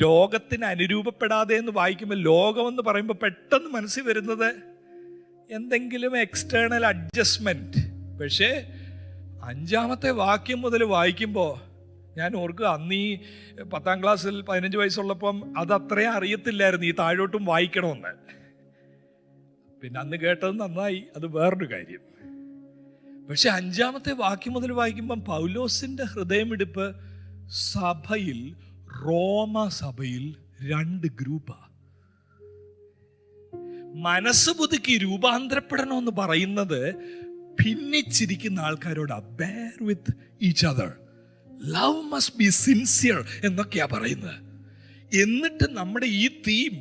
ലോകത്തിന് അനുരൂപപ്പെടാതെ എന്ന് വായിക്കുമ്പോൾ ലോകമെന്ന് പറയുമ്പോൾ പെട്ടെന്ന് മനസ്സിൽ വരുന്നത് എന്തെങ്കിലും എക്സ്റ്റേണൽ അഡ്ജസ്റ്റ്മെന്റ്. പക്ഷേ 5-ാമത്തെ വാക്യം മുതൽ വായിക്കുമ്പോൾ ഞാൻ ഓർക്കുക, അന്ന് ഈ 10-ാം ക്ലാസ്സിൽ 15 വയസ്സുള്ളപ്പം അത് അത്രയും അറിയത്തില്ലായിരുന്നു ഈ താഴോട്ടും വായിക്കണമെന്ന്. പിന്നെ അന്ന് കേട്ടത് നന്നായി, അത് വേറൊരു കാര്യം. പക്ഷെ 5-ാമത്തെ വാക്യം മുതൽ വായിക്കുമ്പം പൗലോസിന്റെ ഹൃദയമിടിപ്പ് സഭയിൽ, റോമ സഭയിൽ 2 ഗ്രൂപ്പാ. മനസ്സ് പുതുക്കി രൂപാന്തരപ്പെടണമെന്ന് പറയുന്നത് ഭിന്നിച്ചിരിക്കുന്ന ആൾക്കാരോടാ. Bear with each other, love must be sincere എന്നൊക്കെയാ പറയുന്നത്. എന്നിട്ട് നമ്മുടെ ഈ തീം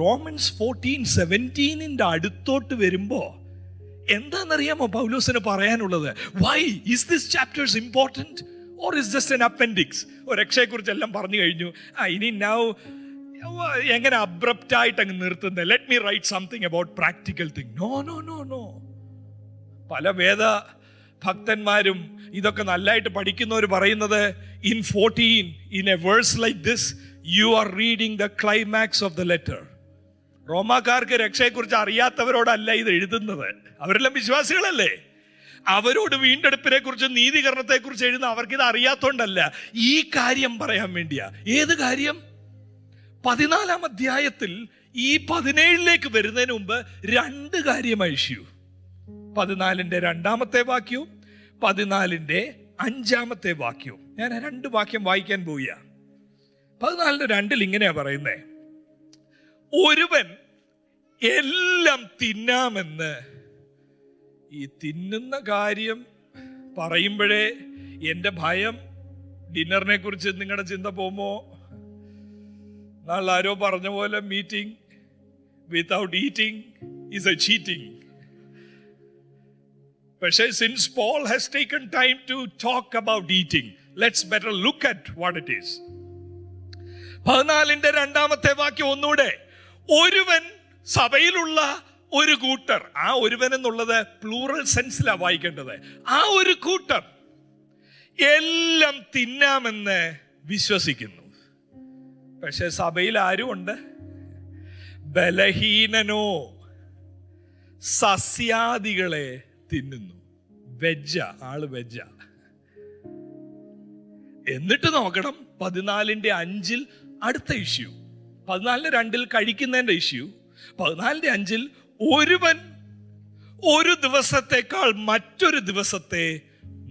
റോമൻസ് 14:17 അടുത്തോട്ട് വരുമ്പോ എന്താണെന്നറിയാമോ പൗലോസിന് പറയാനുള്ളത്? Why is this chapters important or is just an appendix? രക്ഷയെക്കുറിച്ച് എല്ലാം പറഞ്ഞു കഴിഞ്ഞു, ഇനി നൗ എങ്ങനെ അബ്രപ്റ്റ് ആയിട്ട് അങ്ങ് നിർത്തുന്നത്? Let me write something about practical thing. No no no no. പല വേദ ഭക്തന്മാരും ഇതൊക്കെ നല്ലതായിട്ട് പഠിക്കുന്നവർ പറയുന്നത്, in 14 in a verse like this you are reading the climax of the letter. റോമാക്കാർക്ക് രക്ഷയെക്കുറിച്ച് അറിയാത്തവരോടല്ല ഇത് എഴുതുന്നത്, അവരെല്ലാം വിശ്വാസികളല്ലേ. അവരോട് വീണ്ടെടുപ്പിനെ കുറിച്ച് നീതീകരണത്തെ കുറിച്ച് എഴുതുന്ന അവർക്കിത് അറിയാത്തോണ്ടല്ല, ഈ കാര്യം പറയാൻ വേണ്ടിയാ. ഏത് കാര്യം? 14-ാം അധ്യായത്തിൽ ഈ 17-ലേക്ക് വരുന്നതിന് മുമ്പ് 2 കാര്യമായി ഇഷ്യൂ. 14-ന്റെ 2-ാമത്തെ വാക്യവും 14-ന്റെ 5-ാമത്തെ വാക്യവും. ഞാൻ 2 വാക്യം വായിക്കാൻ പോവുക. 14-ന്റെ 2 ഇങ്ങനെയാ പറയുന്നേ, ഒരുവൻ എല്ലാം തിന്നാമെന്ന്. ഈ തിന്നുന്ന കാര്യം പറയുമ്പോഴേ എൻ്റെ ഭയം, ഡിന്നറിനെ കുറിച്ച് നിങ്ങളുടെ ചിന്ത പോകുമോ? നാളെ ആരോ പറഞ്ഞ പോലെ meeting without eating is a cheating. പക്ഷേ since Paul has taken time to talk about eating, let's better look at what it is. 14-ന്റെ 2-ാമത്തെ വാക്യം ഒന്നുകൂടെ, ഒരുവൻ സഭയിലുള്ള ഒരു കൂട്ടർ, ആ ഒരുവൻ എന്നുള്ളത് പ്ലൂറൽ സെൻസിലാണ് വായിക്കേണ്ടത്, ആ ഒരു കൂട്ടർ എല്ലാം തിന്നാമെന്ന് വിശ്വസിക്കുന്നു. പക്ഷെ സഭയിൽ ആരും ഉണ്ട്? ബലഹീനനോ സസ്യാദികളെ തിന്നുന്നു. വെജ്ജ, ആള് വെജ്ജ. എന്നിട്ട് നോക്കണം 14-ന്റെ 5-ൽ അടുത്ത ഇഷ്യൂ, 14-ന്റെ 2-ൽ കഴിക്കുന്നതിന്റെ ഇഷ്യൂ, 14-ന്റെ 5-ൽ ഒരുവൻ ഒരു ദിവസത്തെക്കാൾ മറ്റൊരു ദിവസത്തെ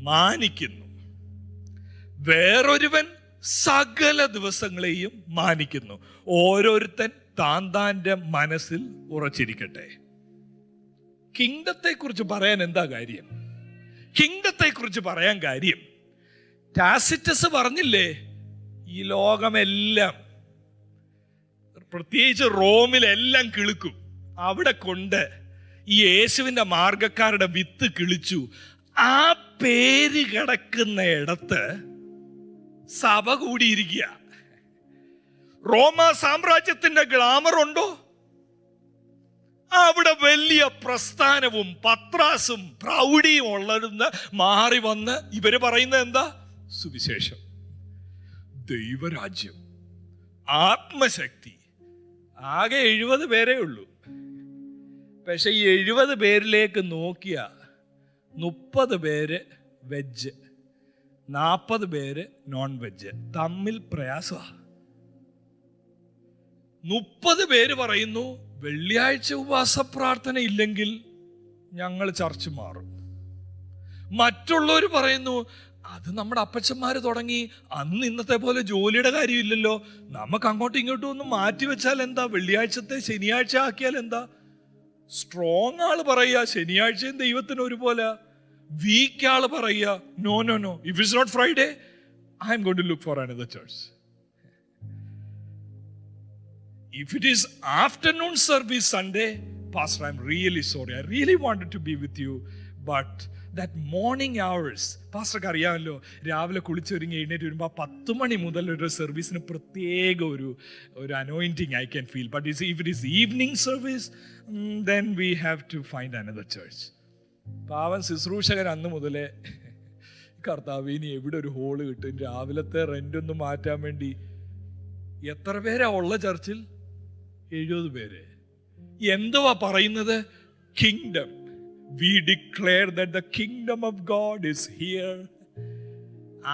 മാനിക്കുന്നു, വേറൊരുവൻ സകല ദിവസങ്ങളെയും മാനിക്കുന്നു. ഓരോരുത്തൻ താന്താന്റെ മനസ്സിൽ ഉറച്ചിരിക്കട്ടെ. കിങ്ഡത്തെ കുറിച്ച് പറയാൻ എന്താ കാര്യം? കിങ്ഡത്തെ കുറിച്ച് പറയാൻ കാര്യം, ടാസിറ്റസ് പറഞ്ഞില്ലേ, ഈ ലോകമെല്ലാം പ്രത്യേകിച്ച് റോമിലെല്ലാം കിളുക്കും. അവിടെ കൊണ്ട് ഈ യേശുവിന്റെ മാർഗക്കാരുടെ വിത്ത് കിളിച്ചു. ആ പേര് കിടക്കുന്ന ഇടത്ത് സഭ കൂടിയിരിക്കുക. റോമ സാമ്രാജ്യത്തിന്റെ ഗ്ലാമർ ഉണ്ടോ? അവിടെ വലിയ പ്രസ്ഥാനവും പത്രാസും പ്രൗഢിയും ഉള്ളതെന്ന് മാറി വന്ന് ഇവര് പറയുന്നത് എന്താ? സുവിശേഷം, ദൈവരാജ്യം, ആത്മശക്തി. ആകെ 70 പേരേ ഉള്ളൂ. പക്ഷെ ഈ 70 പേരിലേക്ക് നോക്കിയ 30 പേര് വെജ്, 40 പേര് നോൺ വെജ്. തമ്മിൽ പ്രയാസമാണ്. 30 പേര് പറയുന്നു വെള്ളിയാഴ്ച ഉപവാസ പ്രാർത്ഥന ഇല്ലെങ്കിൽ ഞങ്ങൾ ചർച്ച് മാറും. മറ്റുള്ളവർ പറയുന്നു അത് നമ്മുടെ അപ്പച്ചന്മാര് തുടങ്ങി, അന്ന് ഇന്നത്തെ പോലെ ജോലിയുടെ കാര്യമില്ലല്ലോ, നമുക്ക് അങ്ങോട്ടും ഇങ്ങോട്ടും ഒന്ന് മാറ്റി വെച്ചാൽ എന്താ, വെള്ളിയാഴ്ചത്തെ ശനിയാഴ്ച ആക്കിയാൽ എന്താ. സ്ട്രോങ് ആള് പറയുക ശനിയാഴ്ചയും ദൈവത്തിന് ഒരുപോലെ, വീക്ക് ആള് പറയുക no no no, if it's not Friday I'm going to look for another church. If it is afternoon service Sunday, Pastor, I'm really sorry. I really wanted to be with you, but that morning hours, പാസ്റ്റർക്ക് അറിയാമല്ലോ, രാവിലെ കുളിച്ചൊരുങ്ങി എഴുന്നേറ്റ് വരുമ്പോൾ 10 മണി മുതൽ ഒരു സർവീസിന് പ്രത്യേക ഒരു anointing I can feel. But if it is evening service, then we have to find another church. പാവൻ ശുശ്രൂഷകൻ അന്ന് മുതലേ കർത്താവ് ഇനി എവിടെ ഒരു ഹോള് കിട്ടും, രാവിലത്തെ റെന്റ് ഒന്ന് മാറ്റാൻ വേണ്ടി. എത്ര പേരാ ഉള്ള ചർച്ചിൽ? 70 പേര്. എന്തുവാ പറയുന്നത്? Kingdom. We declare that the kingdom of God is here.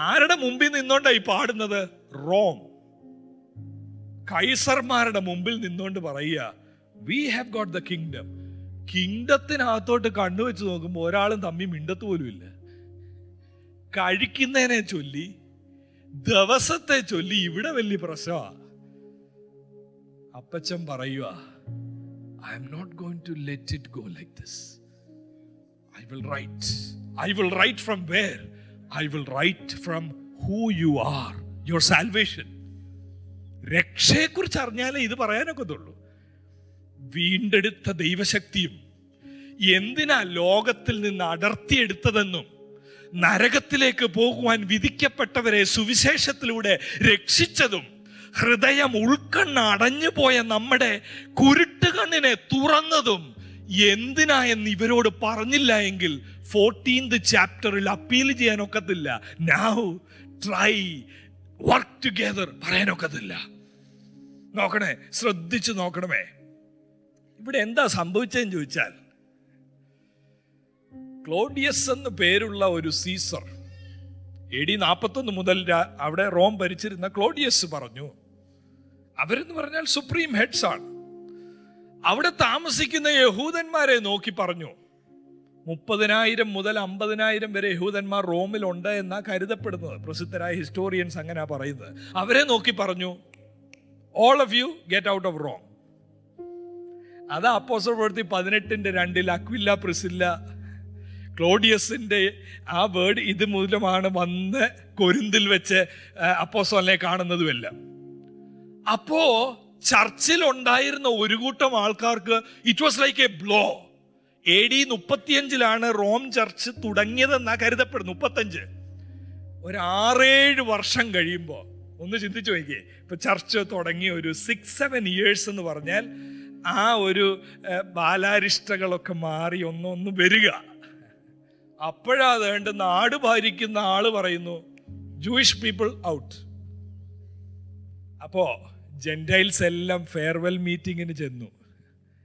ആരുടെ മുമ്പിൽ നിന്നോണ്ടാ ഈ പാടുന്നത്? റോം കൈസർമാരുടെ മുമ്പിൽ നിന്നോണ്ട് പറയുക we have got the kingdom. കിങ്ഡത്തിനകത്തോട്ട് കണ്ണുവെച്ച് നോക്കുമ്പോൾ ഒരാളും തമ്മി മിണ്ടത്ത് പോലും ഇല്ല. കഴിക്കുന്നതിനെ ചൊല്ലി, ദിവസത്തെ ചൊല്ലി ഇവിടെ വലിയ പ്രശ്നമാണ്. അപ്പച്ചൻ പറയുക I am not going to let it go like this. I will write. I will write from where? I will write from who you are, your salvation. രക്ഷയെക്കുറിച്ച് അറിഞ്ഞാലേ ഇത് പറയാനൊക്കത്തുള്ളൂ. വീണ്ടെടുത്ത ദൈവശക്തിയും എന്തിനാ ലോകത്തിൽ നിന്ന് അടർത്തിയെടുത്തതെന്നും നരകത്തിലേക്ക് പോകുവാൻ വിധിക്കപ്പെട്ടവരെ സുവിശേഷത്തിലൂടെ രക്ഷിച്ചതും ഹൃദയം ഉൾക്കണ്ണ് അടഞ്ഞുപോയ നമ്മുടെ കുരുട്ടുകണ്ണിനെ തുറന്നതും എന്തിനാ എന്ന് ഇവരോട് പറഞ്ഞില്ല എങ്കിൽ 14th ചാപ്റ്ററിൽ അപ്പീൽ ചെയ്യാനൊക്കത്തില്ല. നൗ ട്രൈ വർക്ക് ടുഗെദർ പറയാനൊക്കത്തില്ല. നോക്കണേ, ശ്രദ്ധിച്ചു നോക്കണമേ. ഇവിടെ എന്താ സംഭവിച്ചതെന്ന് ചോദിച്ചാൽ, ക്ലോഡിയസ് എന്ന് പേരുള്ള ഒരു സീസർ AD 41 മുതൽ അവിടെ റോം ഭരിച്ചിരുന്ന ക്ലോഡിയസ് പറഞ്ഞു, അവരെന്ന് പറഞ്ഞാൽ സുപ്രീം ഹെഡ്സ് ആണ്. അവിടെ താമസിക്കുന്ന യഹൂദന്മാരെ നോക്കി പറഞ്ഞു, 30,000 മുതൽ 50,000 വരെ യഹൂദന്മാർ റോമിലുണ്ട് എന്നാ കരുതപ്പെടുന്നത്. പ്രസിദ്ധരായ ഹിസ്റ്റോറിയൻസ് അങ്ങനെ പറയുന്നത്. അവരെ നോക്കി പറഞ്ഞു, all of you get out of Rome. അത് അപ്പോസ്തല പ്രവൃത്തി 18:2 അക്വില പ്രിസില്ല ക്ലോഡിയസിന്റെ ആ വേർഡ് ഇത് മൂലമാണ് വന്ന് കൊരിന്തിൽ വെച്ച് അപ്പോസ്തലനെ കാണുന്നതുമല്ല. അപ്പോ ചർച്ചിൽ ഉണ്ടായിരുന്ന ഒരു കൂട്ടം ആൾക്കാർക്ക് it was like a blow. AD 35 Rome church തുടങ്ങിയതെന്നാ കരുതപ്പെടുന്നു. 35. ഒരു 6-7 വർഷം കഴിയുമ്പോൾ ഒന്ന് ചിന്തിച്ചു നോക്കിയേ, ഇപ്പൊ ചർച്ച് തുടങ്ങി ഒരു 6-7 years എന്ന് പറഞ്ഞാൽ ആ ഒരു ബാലാരിഷ്ടകളൊക്കെ മാറി ഒന്ന് വരിക. അപ്പോഴാ വേണ്ട നാട് ഭരിക്കുന്ന ആള് പറയുന്നു, ജൂയിഷ് പീപ്പിൾ ഔട്ട്. അപ്പോ ജെന്റൈൽസ് എല്ലാം ഫെയർവെൽ മീറ്റിങ്ങിന് ചെന്നു.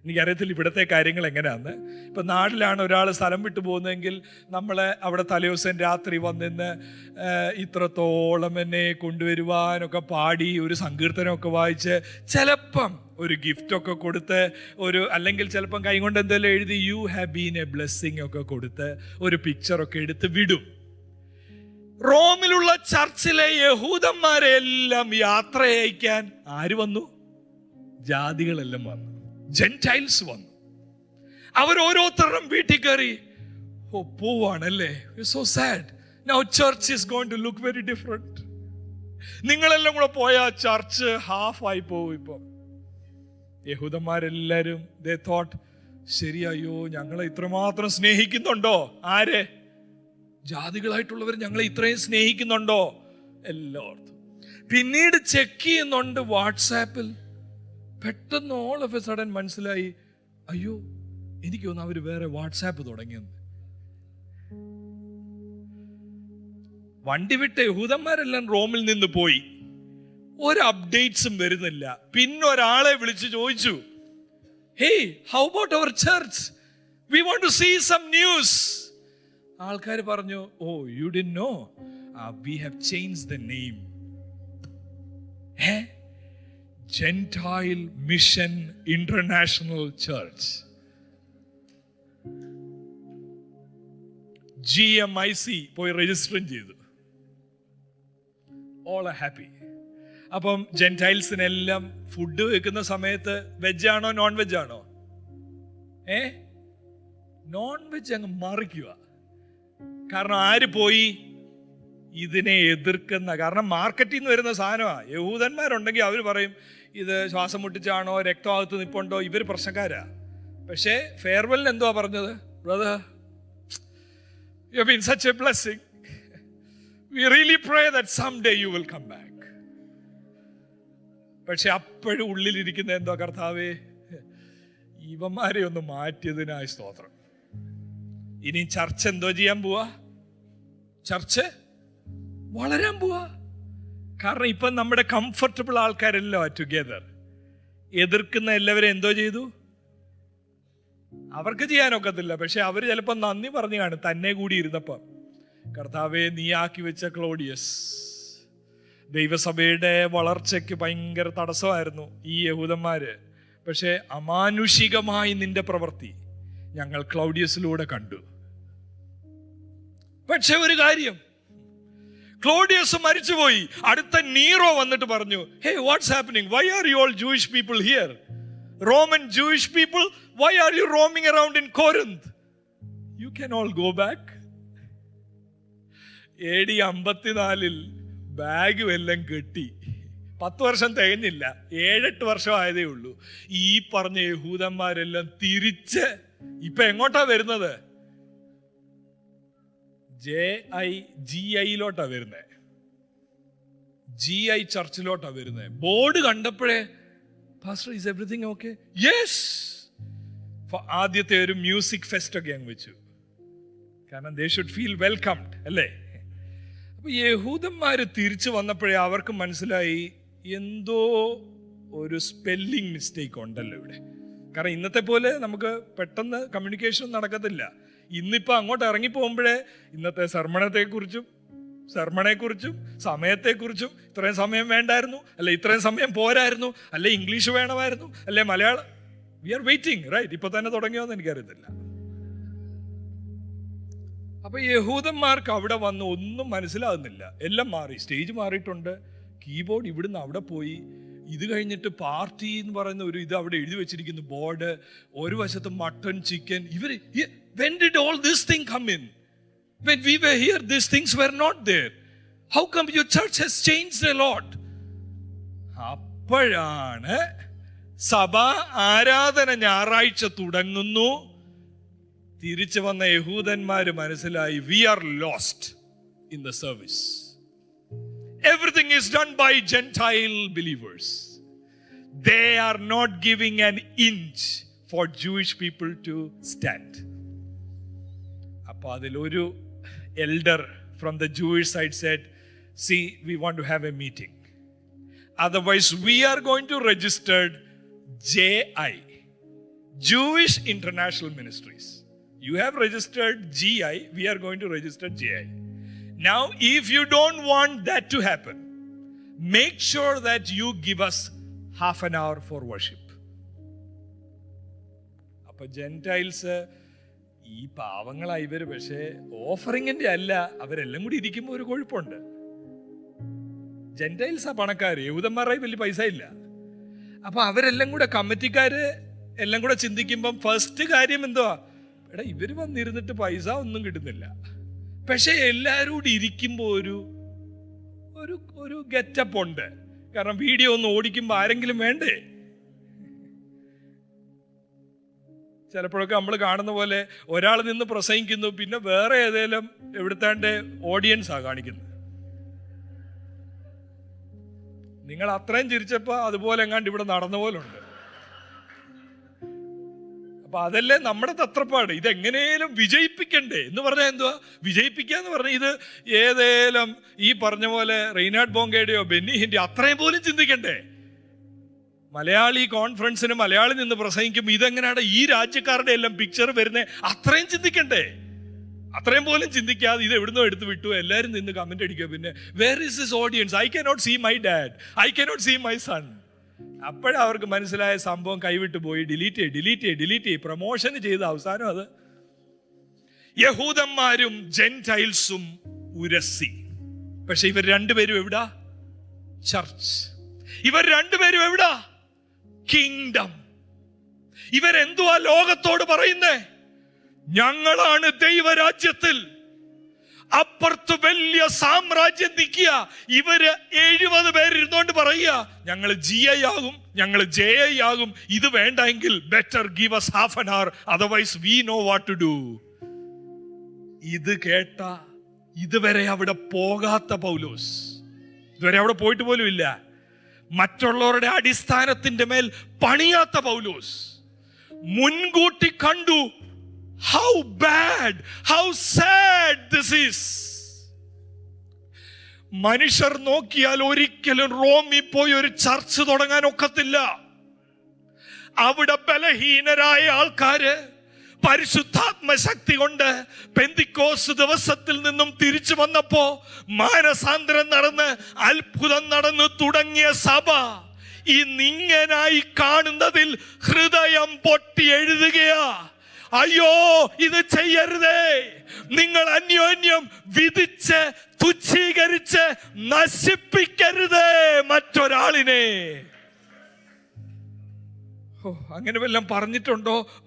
എനിക്കറിയത്തില്ല ഇവിടുത്തെ കാര്യങ്ങൾ എങ്ങനെയാന്ന്. ഇപ്പൊ നാട്ടിലാണ് ഒരാൾ സ്ഥലം വിട്ടു പോകുന്നതെങ്കിൽ നമ്മളെ അവിടെ തലേദിവസം രാത്രി വന്നിന്ന് ഇത്രത്തോളം എന്നെ കൊണ്ടുവരുവാനൊക്കെ പാടി ഒരു സങ്കീർത്തനമൊക്കെ വായിച്ച് ചിലപ്പം ഒരു ഗിഫ്റ്റൊക്കെ കൊടുത്ത് അല്ലെങ്കിൽ ചിലപ്പം കൈകൊണ്ട് എന്തെങ്കിലും എഴുതി U have been A blessing ഒക്കെ കൊടുത്ത് ഒരു പിക്ചറൊക്കെ എടുത്ത് വിടും. റോമിലുള്ള ചർച്ചിലെ യഹൂദന്മാരെ എല്ലാം യാത്ര അയക്കാൻ ആര് വന്നു? ജാതികളെല്ലാം വന്നു, ജെന്റൈൽസ് വന്നു. അവരോരോരുത്തരും വീട്ടിൽ കയറി പോവാണല്ലേ. So sad. Now church is going to look very different. നിങ്ങളെല്ലാം കൂടെ പോയാൽ ചർച്ച് ഹാഫ് ആയി പോകും. ഇപ്പം യഹൂദന്മാരെല്ലാരും ദേ തോട്ട്, ശരിയായോ ഞങ്ങളെ ഇത്രമാത്രം സ്നേഹിക്കുന്നുണ്ടോ? ആര്? ജാതികളായിട്ടുള്ളവർ ഞങ്ങളെ ഇത്രയും സ്നേഹിക്കുന്നുണ്ടോ? എല്ലാവർക്കും. പിന്നീട് ചെക്ക് ചെയ്യുന്നുണ്ട് വാട്സാപ്പിൽ. പെട്ടെന്ന് ഓൾ ഓഫ് എ സഡൻ മനസ്സിലായി, അയ്യോ എനിക്ക് തോന്നുന്നു അവര് വേറെ വാട്സാപ്പ് തുടങ്ങിയെന്ന്. വണ്ടി വിട്ട യഹൂദന്മാരെല്ലാം റോമിൽ നിന്ന് പോയി, ഒരു അപ്ഡേറ്റ്സും വരുന്നില്ല. പിന്നെ ഒരാളെ വിളിച്ച് ചോദിച്ചു, hey how about our church, we want to see some news. ആൾക്കാർ പറഞ്ഞു, oh you didn't know, we have changed the name. Gentile Mission International Church, GMIC പോയി രജിസ്റ്റർ ചെയ്തു. All are happy. അപ്പം ജെന്റൈൽസിനെല്ലാം ഫുഡ് വെക്കുന്ന സമയത്ത് വെജ് ആണോ non veg ആണോ? നോൺ വെജ് അങ്ങ് മറിക്കുക. കാരണം ആര് പോയി? ഇതിനെ എതിർക്കുന്ന. കാരണം മാർക്കറ്റിൽ നിന്ന് വരുന്ന സാധനമാണ്. യഹൂദന്മാരുണ്ടെങ്കിൽ അവർ പറയും ഇത് ശ്വാസം മുട്ടിച്ചാണോ രക്തഭാഗത്ത് നിപ്പുണ്ടോ, ഇവർ പ്രശ്നക്കാരാ. പക്ഷേ ഫെയർവെല്ലിന് എന്തുവാ പറഞ്ഞത്? Brother, you have been such a blessing, we really pray that someday you will come back. പക്ഷെ അപ്പോഴും ഉള്ളിലിരിക്കുന്ന എന്തോ, കർത്താവേ ഇവന്മാരെ ഒന്ന് മാറ്റിയതിനായി സ്തോത്രം. ഇനി ചർച്ച് എന്തോ ചെയ്യാൻ പോവാ? ചർച്ച് വളരാൻ പോവാ. കാരണം ഇപ്പം നമ്മുടെ കംഫർട്ടബിൾ ആൾക്കാരെല്ലാം ടുഗെദർ. എതിർക്കുന്ന എല്ലാവരും എന്തോ ചെയ്തു? അവർക്ക് ചെയ്യാനൊക്കത്തില്ല. പക്ഷെ അവർ ചിലപ്പോൾ നന്ദി പറഞ്ഞു കാണും തന്നെ കൂടി ഇരുന്നപ്പം. കർത്താവെ നീ ആക്കി വെച്ച ക്ലോഡിയസ് ദൈവസഭയുടെ വളർച്ചയ്ക്ക് ഭയങ്കര തടസ്സമായിരുന്നു ഈ യഹൂദന്മാര്. പക്ഷെ അമാനുഷികമായി നിന്റെ പ്രവൃത്തി ഞങ്ങൾ ക്ലൗഡിയസിലൂടെ കണ്ടു. പക്ഷെ ഒരു കാര്യം, ക്ലോഡിയസ് മരിച്ചുപോയി. അടുത്ത നീറോ വന്നിട്ട് പറഞ്ഞു, hey what's happening, why are you all Jewish people here, Roman Jewish people, why are you roaming around in Corinth, you can all go back. AD 54 ബാഗും എല്ലാം കെട്ടി 10 വർഷം തികഞ്ഞില്ല, 7-8 വർഷം ആയതേ ഉള്ളൂ. ഈ പറഞ്ഞ യഹൂദന്മാരെല്ലാം തിരിച്ച് ഇപ്പൊ എങ്ങോട്ടാ വരുന്നത്? GI വരുന്നത്, GI ചർച്ചിലോട്ടാ വരുന്നത്. ബോർഡ് കണ്ടപ്പോഴേ pastor is everything okay? Yes. ആദ്യത്തെ ഒരു മ്യൂസിക് ഫെസ്റ്റ് ഒക്കെ അങ്ങ് വെച്ചു, കാരണം ദേ ഷുഡ് ഫീൽ വെൽകംഡ് അല്ലേ. അപ്പൊ യഹൂദന്മാര് തിരിച്ചു വന്നപ്പോഴേ അവർക്ക് മനസ്സിലായി എന്തോ ഒരു സ്പെല്ലിംഗ് മിസ്റ്റേക്ക് ഉണ്ടല്ലോ ഇവിടെ. കാരണം ഇന്നത്തെ പോലെ നമുക്ക് പെട്ടെന്ന് കമ്മ്യൂണിക്കേഷൻ നടക്കത്തില്ല. ഇന്നിപ്പോ അങ്ങോട്ട് ഇറങ്ങി പോകുമ്പോഴേ ഇന്നത്തെ സർമണത്തെക്കുറിച്ചും സമയത്തെക്കുറിച്ചും ഇത്രയും സമയം വേണ്ടായിരുന്നു, അല്ലെ ഇത്രയും സമയം പോരായിരുന്നു, അല്ലെ ഇംഗ്ലീഷ് വേണമായിരുന്നു, അല്ലെ Malayalam. We are waiting right. ഇപ്പൊ തന്നെ തുടങ്ങിയോന്ന് എനിക്കറിയത്തില്ല. അപ്പൊ യഹൂദന്മാർക്ക് അവിടെ വന്ന് ഒന്നും മനസ്സിലാകുന്നില്ല. എല്ലാം മാറി, സ്റ്റേജ് മാറിയിട്ടുണ്ട്, കീബോർഡ് ഇവിടുന്ന് അവിടെ പോയി. ഇത് കഴിഞ്ഞിട്ട് പാർട്ടി എന്ന് പറയുന്ന ഒരു ഇത് അവിടെ എഴുതി വെച്ചിരിക്കുന്നു, ബോർഡ്. ഒരു വശത്ത് മട്ടൺ, ചിക്കൻ. ഇവര് when did all this thing come in? When we were here, these things were not there. How come your church has changed a lot? അപ്പോഴാണ് സഭ ആരാധന ഞായറാഴ്ച തുടങ്ങുന്നു. തിരിച്ചു വന്ന യഹൂദന്മാര് മനസ്സിലായി, we are lost in the service. Everything is done by Gentile believers. They are not giving an inch for Jewish people to stand. അപ്പൊ അതിലൊരു elder from the Jewish side said, see, we want to have a meeting. Otherwise, we are going to register JI, Jewish International Ministries. You have registered GI, we are going to register JI. Now, if you don't want that to happen, make sure that you give us half an hour for worship. അപ്പൊ Gentiles ഈ പാവങ്ങളാ ഇവര്, പക്ഷേ ഓഫറിങ്ങിന്റെ അല്ല, അവരെല്ലാം കൂടി ഇരിക്കുമ്പോ ഒരു കുഴപ്പമുണ്ട്. ജെന്റൈൽസ് ആ പണക്കാര്, യഹൂദന്മാരുടെ വലിയ പൈസ ഇല്ല. അപ്പൊ അവരെല്ലാം കൂടെ, കമ്മിറ്റിക്കാര് എല്ലാം കൂടെ ചിന്തിക്കുമ്പം ഫസ്റ്റ് കാര്യം എന്തുവാ, എടാ ഇവര് വന്നിരുന്നിട്ട് പൈസ ഒന്നും കിട്ടുന്നില്ല, പക്ഷെ എല്ലാവരും കൂടി ഇരിക്കുമ്പോ ഒരു ഒരു ഗെറ്റപ്പ് ഉണ്ട്. കാരണം വീഡിയോ ഒന്ന് ഓടിക്കുമ്പോ ആരെങ്കിലും വേണ്ടേ? ചിലപ്പോഴൊക്കെ നമ്മൾ കാണുന്ന പോലെ ഒരാൾ നിന്ന് പ്രസംഗിക്കുന്നു, പിന്നെ വേറെ ഏതെങ്കിലും എവിടുത്താണ്ട് ഓഡിയൻസാ കാണിക്കുന്നത്. നിങ്ങൾ അത്രയും ചിരിച്ചപ്പോ അതുപോലെ എങ്ങാണ്ട് ഇവിടെ നടന്ന പോലെ ഉണ്ട്. അപ്പൊ അതല്ലേ നമ്മുടെ തത്രപ്പാട്. ഇതെങ്ങനെയും വിജയിപ്പിക്കണ്ടേ എന്ന് പറഞ്ഞാൽ എന്തുവാ വിജയിപ്പിക്കാന്ന് പറഞ്ഞാൽ, ഇത് ഏതേലും ഈ പറഞ്ഞ പോലെ റെയ്നാഡ് ബോങ്കയുടെയോ ബെന്നി ഹിന്റെ അത്രയും പോലും ചിന്തിക്കണ്ടേ? മലയാളി കോൺഫറൻസിന് മലയാളി നിന്ന് പ്രസംഗിക്കുമ്പോൾ ഇതെങ്ങനെയാണ് ഈ രാജ്യക്കാരുടെ എല്ലാം പിക്ചർ വരുന്നത്? അത്രയും ചിന്തിക്കണ്ടേ? അത്രയും പോലും ചിന്തിക്കാതെ ഇത് എവിടുന്നോ എടുത്ത് വിട്ടു, എല്ലാവരും നിന്ന് കമന്റ് അടിക്കുക. പിന്നെ where is this audience? I cannot see my dad, I cannot see my son. അപ്പോഴവർക്ക് മനസ്സിലായ സംഭവം കൈവിട്ട് പോയി. ഡിലീറ്റ് ചെയ്ത് പ്രൊമോഷൻ ചെയ്ത അവസാനം അത് യഹൂദന്മാരും ജെന്റൈൽസും ഉരസി. പക്ഷെ ഇവർ രണ്ടുപേരും എവിടാ? ചർച്ച്. ഇവർ രണ്ടുപേരും എവിടാ? കിങ്ഡം. ഇവരെന്തുവാ ലോകത്തോട് പറയുന്നേ? ഞങ്ങളാണ് ദൈവരാജ്യത്തിൽ. അപ്പുറത്ത് വലിയ സാമ്രാജ്യം നിൽക്കുക. ഇവര് 70 പേരിരുന്നോണ്ട് പറയുക, ഞങ്ങൾ GI ആകും, ഞങ്ങൾ JI ആകും. ഇത് വേണ്ടെങ്കിൽ better give us half an hour, otherwise we know what to do. ഇത് കേട്ട ഇതുവരെ അവിടെ പോകാത്ത പൗലോസ്, ഇതുവരെ അവിടെ പോയിട്ട് പോലും ഇല്ല, മറ്റുള്ളവരുടെ അടിസ്ഥാനത്തിന്റെ മേൽ പണിയാത്ത പൗലോസ് മുൻകൂട്ടി കണ്ടു. How bad, how sad this is. മനുഷ്യർ നോക്കിയാൽ ഒരിക്കലും റോമിൽ പോയി ഒരു ചർച്ച് തുടങ്ങാൻ ഒക്കത്തില്ല. അവിടെ ബലഹീനരായ ആൾക്കാര് പരിശുദ്ധാത്മ ശക്തി കൊണ്ട് പെന്തിക്കോസ് ദിവസത്തിൽ നിന്നും തിരിച്ചു വന്നപ്പോ മാനസാന്തരം നടന്ന് അത്ഭുതം നടന്ന് തുടങ്ങിയ സഭ ഇന്നിങ്ങനായി കാണുന്നതിൽ ഹൃദയം പൊട്ടി എഴുതുകയാ. അയ്യോ, ഇത് ചെയ്യരുതേ. നിങ്ങൾ അന്യോന്യം വിധിച്ച് തുച്ഛീകരിച്ച് നശിപ്പിക്കരുതേ മറ്റൊരാളിനെ. അങ്ങനെ വല്ലതും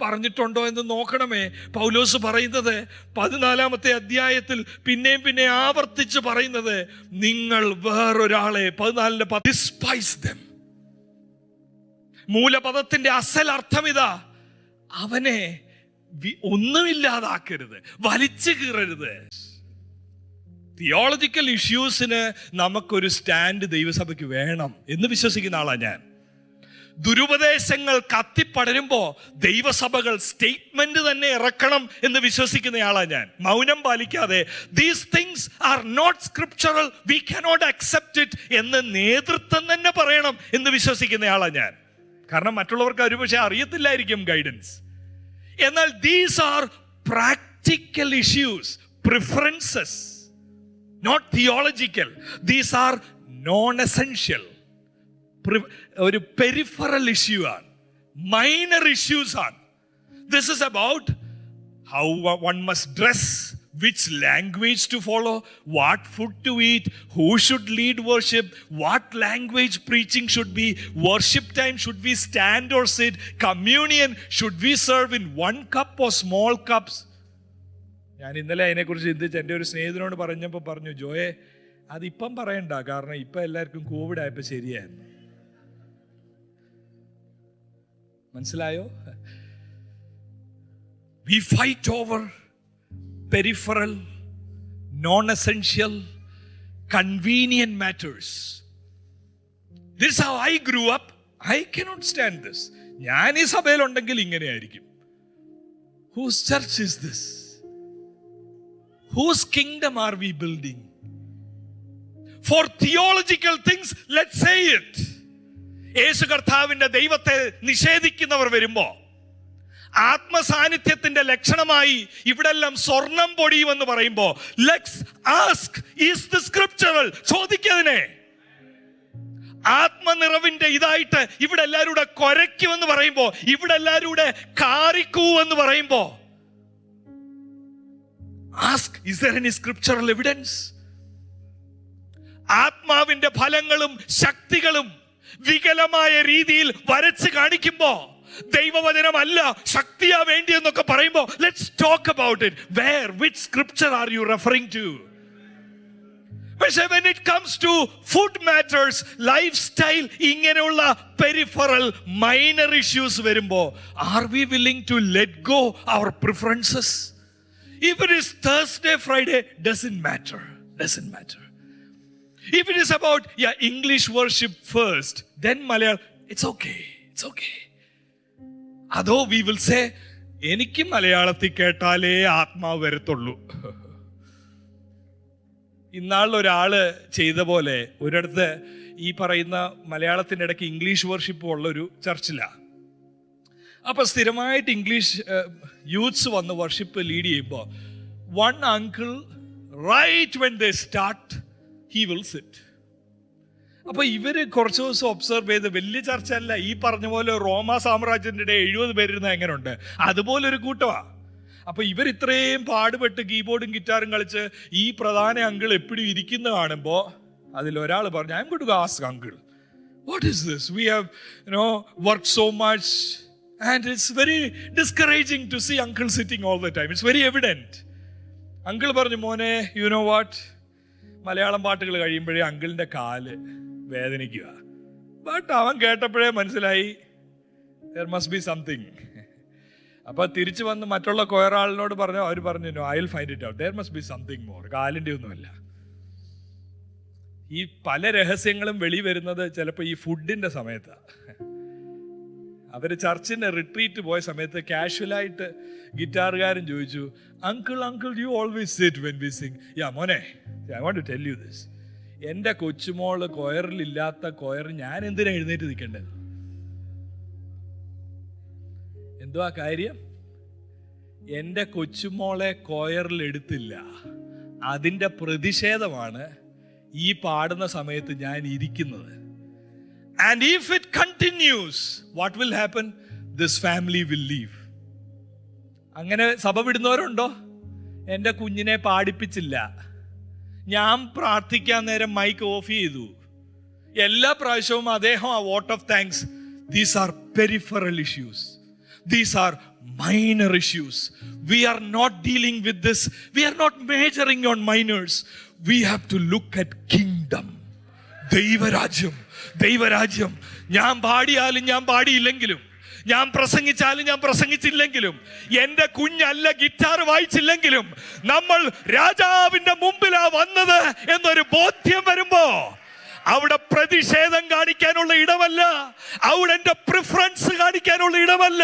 പറഞ്ഞിട്ടുണ്ടോ എന്ന് നോക്കണമേ. പൗലോസ് പറയുന്നത് 14-ാമത്തെ അധ്യായത്തിൽ പിന്നെയും ആവർത്തിച്ച് പറയുന്നത്, നിങ്ങൾ വേറൊരാളെ 14 ഡിസ്പൈസ് ദം. മൂലപദത്തിന്റെ അസൽ അർത്ഥം ഇതാ, അവനെ ഒന്നുമില്ലാതാക്കരുത്, വലിച്ചു കീറരുത്. തിയോളജിക്കൽ ഇഷ്യൂസിന് നമുക്കൊരു സ്റ്റാൻഡ് ദൈവസഭയ്ക്ക് വേണം എന്ന് വിശ്വസിക്കുന്ന ആളാണ് ഞാൻ. ദുരുപദേശങ്ങൾ കത്തിപ്പടരുമ്പോ ദൈവസഭകൾ സ്റ്റേറ്റ്മെന്റ് തന്നെ ഇറക്കണം എന്ന് വിശ്വസിക്കുന്നയാളാണ് ഞാൻ. മൗനം പാലിക്കാതെ these things are not scriptural, we cannot accept it എന്ന് നേതൃത്വം തന്നെ പറയണം എന്ന് വിശ്വസിക്കുന്നയാളാണ് ഞാൻ. കാരണം മറ്റുള്ളവർക്ക് ഒരുപക്ഷെ അറിയത്തില്ലായിരിക്കും ഗൈഡൻസ്. എന്നാൽ these are practical issues, preferences, not theological. These are non essential. ഒരു പെരിഫറൽ ഇഷ്യൂ ആണ്, മൈനർ ഇഷ്യൂസ് ആണ്. This is about how one must dress, which language to follow, what food to eat, who should lead worship, what language preaching should be, worship time should we stand or sit, communion should we serve in one cup or small cups. ഞാൻ ഇന്നലെ അതിനെക്കുറിച്ച് ചിന്തിച്ച് എൻ്റെ ഒരു സ്നേഹിതനോട് പറഞ്ഞപ്പോൾ പറഞ്ഞു, ജോയെ അതിപ്പം പറയണ്ട, കാരണം ഇപ്പം എല്ലാവർക്കും കോവിഡ് ആയപ്പോൾ ശരിയായിരുന്നു. മനസ്സിലായോ? We fight over peripheral, non-essential, convenient matters. This is how I grew up. I cannot stand this. ഞാൻ ഈ സഭയിലുണ്ടെങ്കിൽ ഇങ്ങനെയായിരിക്കും. Whose church is this? Whose kingdom are we building? For theological things, let's say it. യേശു കർത്താവിന്റെ ദൈവത്തെ നിഷേധിക്കുന്നവർ വരുമ്പോ, ആത്മസാന്നിധ്യത്തിന്റെ ലക്ഷണമായി ഇവിടെല്ലാം സ്വർണം പൊടിയുമെന്ന് പറയുമ്പോ, let's ask, is this scriptural? ചോദിക്കതിനെ. ആത്മനിറവിന്റെ ഇതായിട്ട് ഇവിടെ എല്ലാവരും കൂടെ കൊരയ്ക്കുമെന്ന് പറയുമ്പോ, ഇവിടെ എല്ലാവരും കൂടെ കാറിക്കൂ എന്ന് പറയുമ്പോ, ask, is there any scriptural evidence? ആത്മാവിന്റെ ഫലങ്ങളും ശക്തികളും വികലമായ രീതിയിൽ വരച്ച് കാണിക്കുമ്പോ, ദൈവവചനമല്ല ശക്തിയാ വേണ്ടി എന്നൊക്കെ പറയുമ്പോ, let's talk about it. Where, which scripture are you referring to? പക്ഷേ when it comes to food matters, life style, ഇങ്ങനെയുള്ള പെരിഫറൽ മൈനർ ഇഷ്യൂസ് വരുമ്പോ, are we willing to let go our preferences? If it is Thursday, Friday, doesn't matter. If it is about English worship first, then Malayalam, it's okay. അതോ we will say, എനിക്ക് മലയാളത്തിൽ കേട്ടാലേ ആത്മാവ് വരത്തുള്ളൂ. ഇന്നാളൊരാള് ചെയ്ത പോലെ ഒരിടത്ത് ഈ പറയുന്ന മലയാളത്തിൻ്റെ ഇടയ്ക്ക് ഇംഗ്ലീഷ് വർഷിപ്പ് ഉള്ളൊരു ചർച്ചിലാണ്. അപ്പൊ സ്ഥിരമായിട്ട് ഇംഗ്ലീഷ് യൂത്ത്സ് വന്ന് വർഷിപ്പ് ലീഡ് ചെയ്യുമ്പോൾ, one uncle right when they start he will sit. അപ്പൊ ഇവര് കുറച്ച് ദിവസം ഒബ്സർവ് ചെയ്ത്, വലിയ ചർച്ച അല്ല, ഈ പറഞ്ഞ പോലെ റോമാ സാമ്രാജ്യത്തിന്റെ 70 പേരിരുന്ന എങ്ങനെയുണ്ട് അതുപോലൊരു കൂട്ടമാ. അപ്പൊ ഇവർ ഇത്രയും പാടുപെട്ട് കീബോർഡും ഗിറ്റാറും കളിച്ച് ഈ പ്രധാന അങ്കിൾ എപ്പോഴും ഇരിക്കുന്ന കാണുമ്പോ, അതിലൊരാൾ പറഞ്ഞു, I'm going to ask uncle, what is this? We have worked so much and it's very discouraging to see uncle sitting all the time. It's very evident. Uncle പറഞ്ഞു, മോനെ, യു നോ വാട്ട്, മലയാളം പാട്ടുകൾ കഴിയുമ്പോഴേ അങ്കിളിന്റെ കാല് വേദനിക്കുക. But അവൻ കേട്ടപ്പോഴേ മനസ്സിലായി, there must be something. അപ്പൊ തിരിച്ചു വന്ന് മറ്റുള്ള കൊയറാളിനോട് പറഞ്ഞു, അവർ പറഞ്ഞു, no, I'll find it out, there must be something more. കാലിന്റെ ഒന്നുമല്ല. ഈ പല രഹസ്യങ്ങളും വെളി വരുന്നത് ചിലപ്പോൾ ഈ ഫുഡിന്റെ സമയത്താണ്. അവര് ചർച്ചിന്റെ റിട്രീറ്റ് പോയ സമയത്ത് കാഷ്വലായിട്ട് ഗിറ്റാറുകാരൻ ചോദിച്ചു, uncle you always sit when we sing. Yeah മോനെ, I want to tell you this, എൻ്റെ കൊച്ചുമോള് കൊയറിലില്ലാത്ത കൊയർ ഞാൻ എന്തിനാ എഴുന്നേറ്റ് നിൽക്കേണ്ടത്? എന്തുവാ കാര്യം? എൻ്റെ കൊച്ചുമോളെ കൊയറിൽ എടുത്തില്ല, അതിൻ്റെ പ്രതിഷേധമാണ് ഈ പാടുന്ന സമയത്ത് ഞാൻ ഇരിക്കുന്നത്. And if it continues, what will happen? This family will leave. അങ്ങനെ സഭ വിടുന്നവരുണ്ടോ? എൻ്റെ കുഞ്ഞിനെ പാടിപ്പിച്ചില്ല, ഞാൻ പ്രാർത്ഥിക്കാൻ നേരം മൈക്ക് ഓഫ് ചെയ്തു. എല്ലാ പ്രാവശ്യവും അദ്ദേഹം ആ vote of thanks These are peripheral issues. These are minor issues. We are not dealing with this. We are not majoring on minors. We have to look at kingdom. ദൈവരാജ്യം, ദൈവരാജ്യം. ഞാൻ പാടിയാലും ഞാൻ പാടിയില്ലെങ്കിലും, ഞാൻ പ്രസംഗിച്ചാലും ഞാൻ പ്രസംഗിച്ചില്ലെങ്കിലും, എന്റെ കുഞ്ഞല്ല ഗിറ്റാർ വായിച്ചില്ലെങ്കിലും, നമ്മൾ രാജാവിന്റെ മുമ്പിലാ വന്നത് എന്നൊരു ബോധ്യം വരുമ്പോ അവിടെ പ്രതിഷേധം കാണിക്കാനുള്ള ഇടമല്ല, അവിടെ എന്റെ പ്രിഫറൻസ് കാണിക്കാനുള്ള ഇടമല്ല,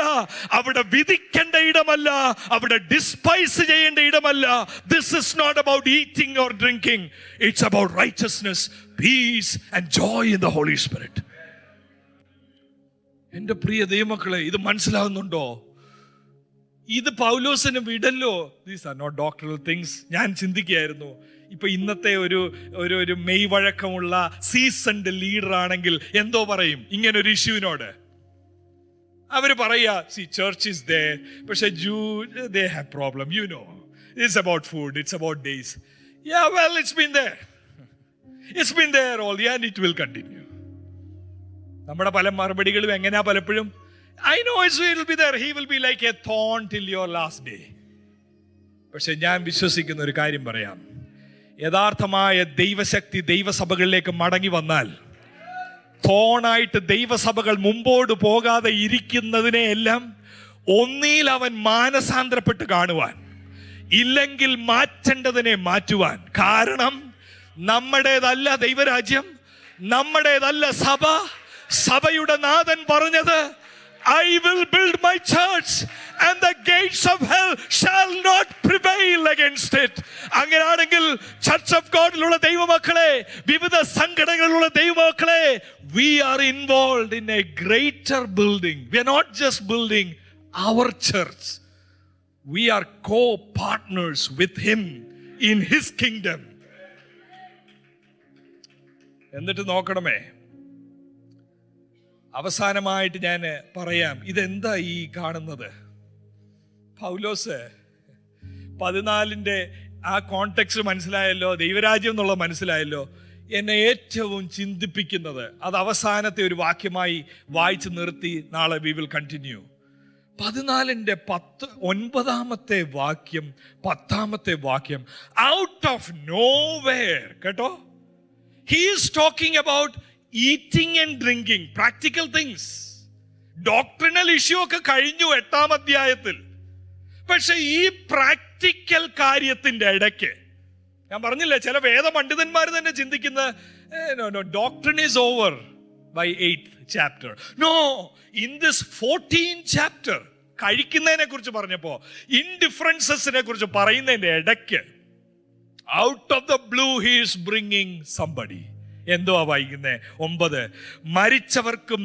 അവിടെ വിധിക്കേണ്ട ഇടമല്ല, അവിടെ ഡിസ്പൈസ് ചെയ്യേണ്ട ഇടമല്ല. This is not about eating or drinking. It's about righteousness, peace and joy in the holy spirit. എന്റെ പ്രിയ ദൈവമക്കളെ, ഇത് മനസ്സിലാവുന്നുണ്ടോ? ഇത് പൗലോസിന് വിടല്ലോ. These are not doctoral things. ഞാൻ ചിന്തിക്കുകയായിരുന്നു, ഇപ്പൊ ഇന്നത്തെ ഒരു മെയ് വഴക്കമുള്ള സീസൺഡ് ലീഡർ ആണെങ്കിൽ എന്തോ പറയും ഇങ്ങനെ ഒരു ഇഷ്യൂവിനോട്? അവര് പറയാ, സി ചർച്ച് ഇസ് ദേർ, പക്ഷെ they have problem, you know. It's about food, it's about days. Yeah, well, it's been there. It's been there all, and it will continue. നമ്മുടെ പല മറുപടികളും എങ്ങനെയാ പലപ്പോഴും, I know it will be there, he will be like a thorn till your last day. പക്ഷെ ഞാൻ വിശ്വസിക്കുന്ന ഒരു കാര്യം പറയാം, യഥാർത്ഥമായ ദൈവശക്തി ദൈവസഭകളിലേക്ക് മടങ്ങി വന്നാൽ, തോണായിട്ട് ദൈവസഭകൾ മുമ്പോട്ട് പോകാതെ ഇരിക്കുന്നതിനെ എല്ലാം ഒന്നിൽ അവൻ മാനസാന്തരപ്പെട്ട് കാണുവാൻ, ഇല്ലെങ്കിൽ മാറ്റേണ്ടതിനെ മാറ്റുവാൻ. കാരണം നമ്മുടേതല്ല ദൈവരാജ്യം, നമ്മുടേതല്ല സഭ. സഭയുടെ നാഥൻ പറഞ്ഞത്, I will build my church and the gates of hell shall not prevail against it. അങ്ങനെയാണെങ്കിൽ ചർച്ച് ഓഫ് ഗോഡിലുള്ള ദൈവമക്കളെ, വിവിധ സംഘടനകളിലുള്ള ദൈവമക്കളെ, we are involved in a greater building. We are not just building our church. We are co-partners with him in his kingdom. എന്നിട്ട് നോക്കണമേ, അവസാനമായിട്ട് ഞാൻ പറയാം, ഇതെന്താ ഈ കാണുന്നത്? പൗലോസ് 14 ആ കോണ്ടെക്സ്റ്റ് മനസ്സിലായല്ലോ, ദൈവരാജ്യം എന്നുള്ളത് മനസ്സിലായല്ലോ. എന്നെ ഏറ്റവും ചിന്തിപ്പിക്കുന്നത് അത് അവസാനത്തെ ഒരു വാക്യമായി വായിച്ചു നിർത്തി. നാളെ വി വിൽ കണ്ടിന്യൂ. 14:9 വാക്യം, 10 വാക്യം, ഔട്ട് ഓഫ് നോവെയർ, കേട്ടോ, he is talking about eating and drinking, practical things. Doctrinal issue ഒക്കെ കഴിഞ്ഞു 8-ാം അധ്യായത്തിൽ. പക്ഷെ ഈ പ്രാക്ടിക്കൽ കാര്യത്തിന്റെ ഇടയ്ക്ക് ഞാൻ പറഞ്ഞില്ലേ, ചില വേദ പണ്ഡിതന്മാർ തന്നെ ചിന്തിക്കുന്ന, doctrine is over by 8th chapter. No, in this 14th chapter കഴിക്കുന്നതിനെ കുറിച്ച് പറഞ്ഞപ്പോ, ഇൻഡിഫറൻസസിനെ കുറിച്ച് പറയുന്നതിന്റെ ഇടയ്ക്ക്, out of the blue he is bringing somebody. എന്തോ വായിക്കുന്നേ? 9, മരിച്ചവർക്കും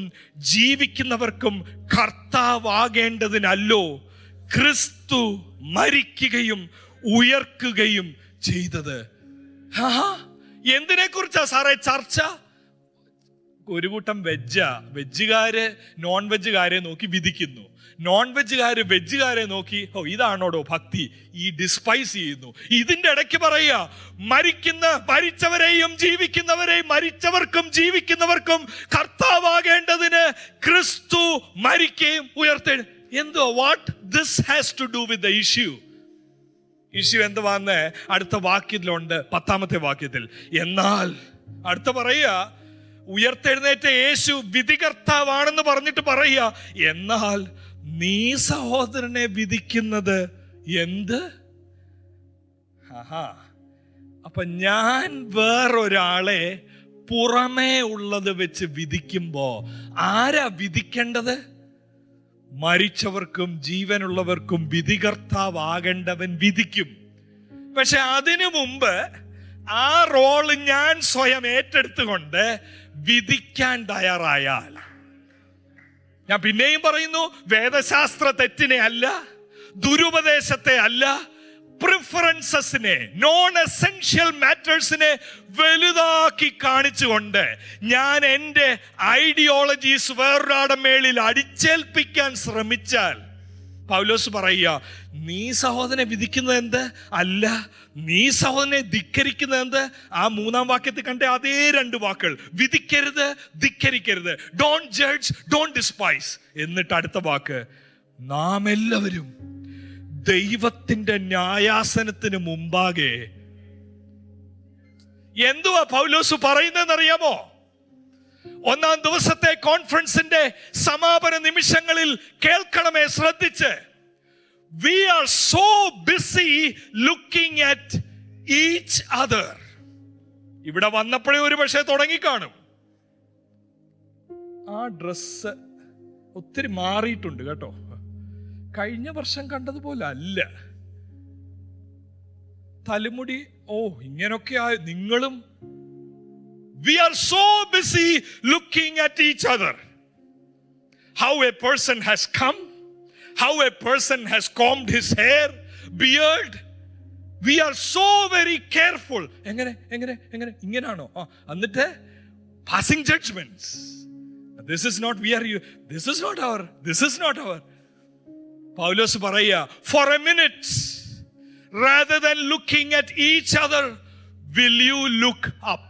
ജീവിക്കുന്നവർക്കും കർത്താവാകേണ്ടതിനല്ലോ ക്രിസ്തു മരിക്കുകയും ഉയർക്കുകയും ചെയ്തത്. എന്തിനെ കുറിച്ചാ സാറേ ചർച്ച? ഒരു കൂട്ടം വെജുകാര് നോൺ വെജുകാരെ നോക്കി വിധിക്കുന്നു, നോൺ വെജുകാര് വെജുകാരെ നോക്കി, ഓ ഇതാണോടോ ഭക്തി, ഈ ഡിസ്പൈസ് ചെയ്യുന്നു. ഇതിന്റെ ഇടയ്ക്ക് പറയുക, മരിച്ചവരെയും ജീവിക്കുന്നവരെയും, മരിച്ചവർക്കും ജീവിക്കുന്നവർക്കും കർത്താവാകേണ്ടതിന് ക്രിസ്തു മരിക്കുകയും ഉയർത്തേ. എന്തോ what this has to do with the issue? Issue എന്തുവാന്ന് അടുത്ത വാക്യത്തിലുണ്ട്, 10ാമത്തെ വാക്യത്തിൽ. എന്നാൽ അടുത്ത പറയുക, ഉയർത്തെഴുന്നേറ്റ യേശു വിധികർത്താവാണെന്ന് പറഞ്ഞിട്ട് പറയുക, എന്നാൽ നീ സഹോദരനെ വിധിക്കുന്നത് എന്ത്? അപ്പൊ ഞാൻ വേറൊരാളെ പുറമേ ഉള്ളത് വെച്ച് വിധിക്കുമ്പോ ആരാ വിധിക്കേണ്ടത്? മരിച്ചവർക്കും ജീവനുള്ളവർക്കും വിധികർത്താവാകേണ്ടവൻ വിധിക്കും. പക്ഷെ അതിനു മുമ്പ് ആ റോള് ഞാൻ സ്വയം ഏറ്റെടുത്തുകൊണ്ട് വിധിക്കാൻ തയ്യാറായാൽ, ഞാൻ പിന്നെയും പറയുന്നു, വേദശാസ്ത്ര തെറ്റിനെ അല്ല, ദുരുപദേശത്തെ അല്ല, പ്രിഫറൻസസിനെ, നോൺ എസെൻഷ്യൽ മാറ്റേഴ്സിനെ വലുതാക്കി കാണിച്ചുകൊണ്ട് ഞാൻ എൻ്റെ ഐഡിയോളജീസ് വേറൊരാളുടെ മേളിൽ അടിച്ചേൽപ്പിക്കാൻ ശ്രമിച്ചാൽ പൗലോസ് പറയുക, നീ സഹോദരനെ വിധിക്കുന്നത് എന്ത്? അല്ല, നീ സഹോദരനെ ധിക്കരിക്കുന്നത് എന്ത്? ആ 3-ാം വാക്യത്തിൽ കണ്ട അതേ 2 വാക്കുകൾ, വിധിക്കരുത്, ധിക്കരിക്കരുത്. Don't judge, don't despise. എന്നിട്ട് അടുത്ത വാക്ക്, നാം എല്ലാവരും ദൈവത്തിന്റെ ന്യായാസനത്തിന് മുമ്പാകെ. എന്തുവാ പൗലോസ് പറയുന്നതെന്നറിയാമോ? 1-ാം ദിവസത്തെ കോൺഫറൻസിന്റെ സമാപന നിമിഷങ്ങളിൽ കേൾക്കണമേ, ശ്രദ്ധിച്ച്. We are so busy looking at each other. ഇവിടെ വന്നപ്പോഴേ ഒരു പക്ഷേ തുടങ്ങിക്കാണും. ആ ഡ്രസ്സ് ഒത്തിരി മാറിയിട്ടുണ്ട് കേട്ടോ. കഴിഞ്ഞ വർഷം കണ്ടതുപോലെ അല്ല. തലമുടി ഇങ്ങനൊക്കെ നിങ്ങളും. We are so busy looking at each other. How a person has come, how a person has combed his hair, beard. We are so very careful. എങ്ങനെ ഇങ്ങനാണോ? എന്നിട്ട് passing judgments. This is not our. പൗലോസ് പറയുക, for a minute, rather than looking at each other, will you look up?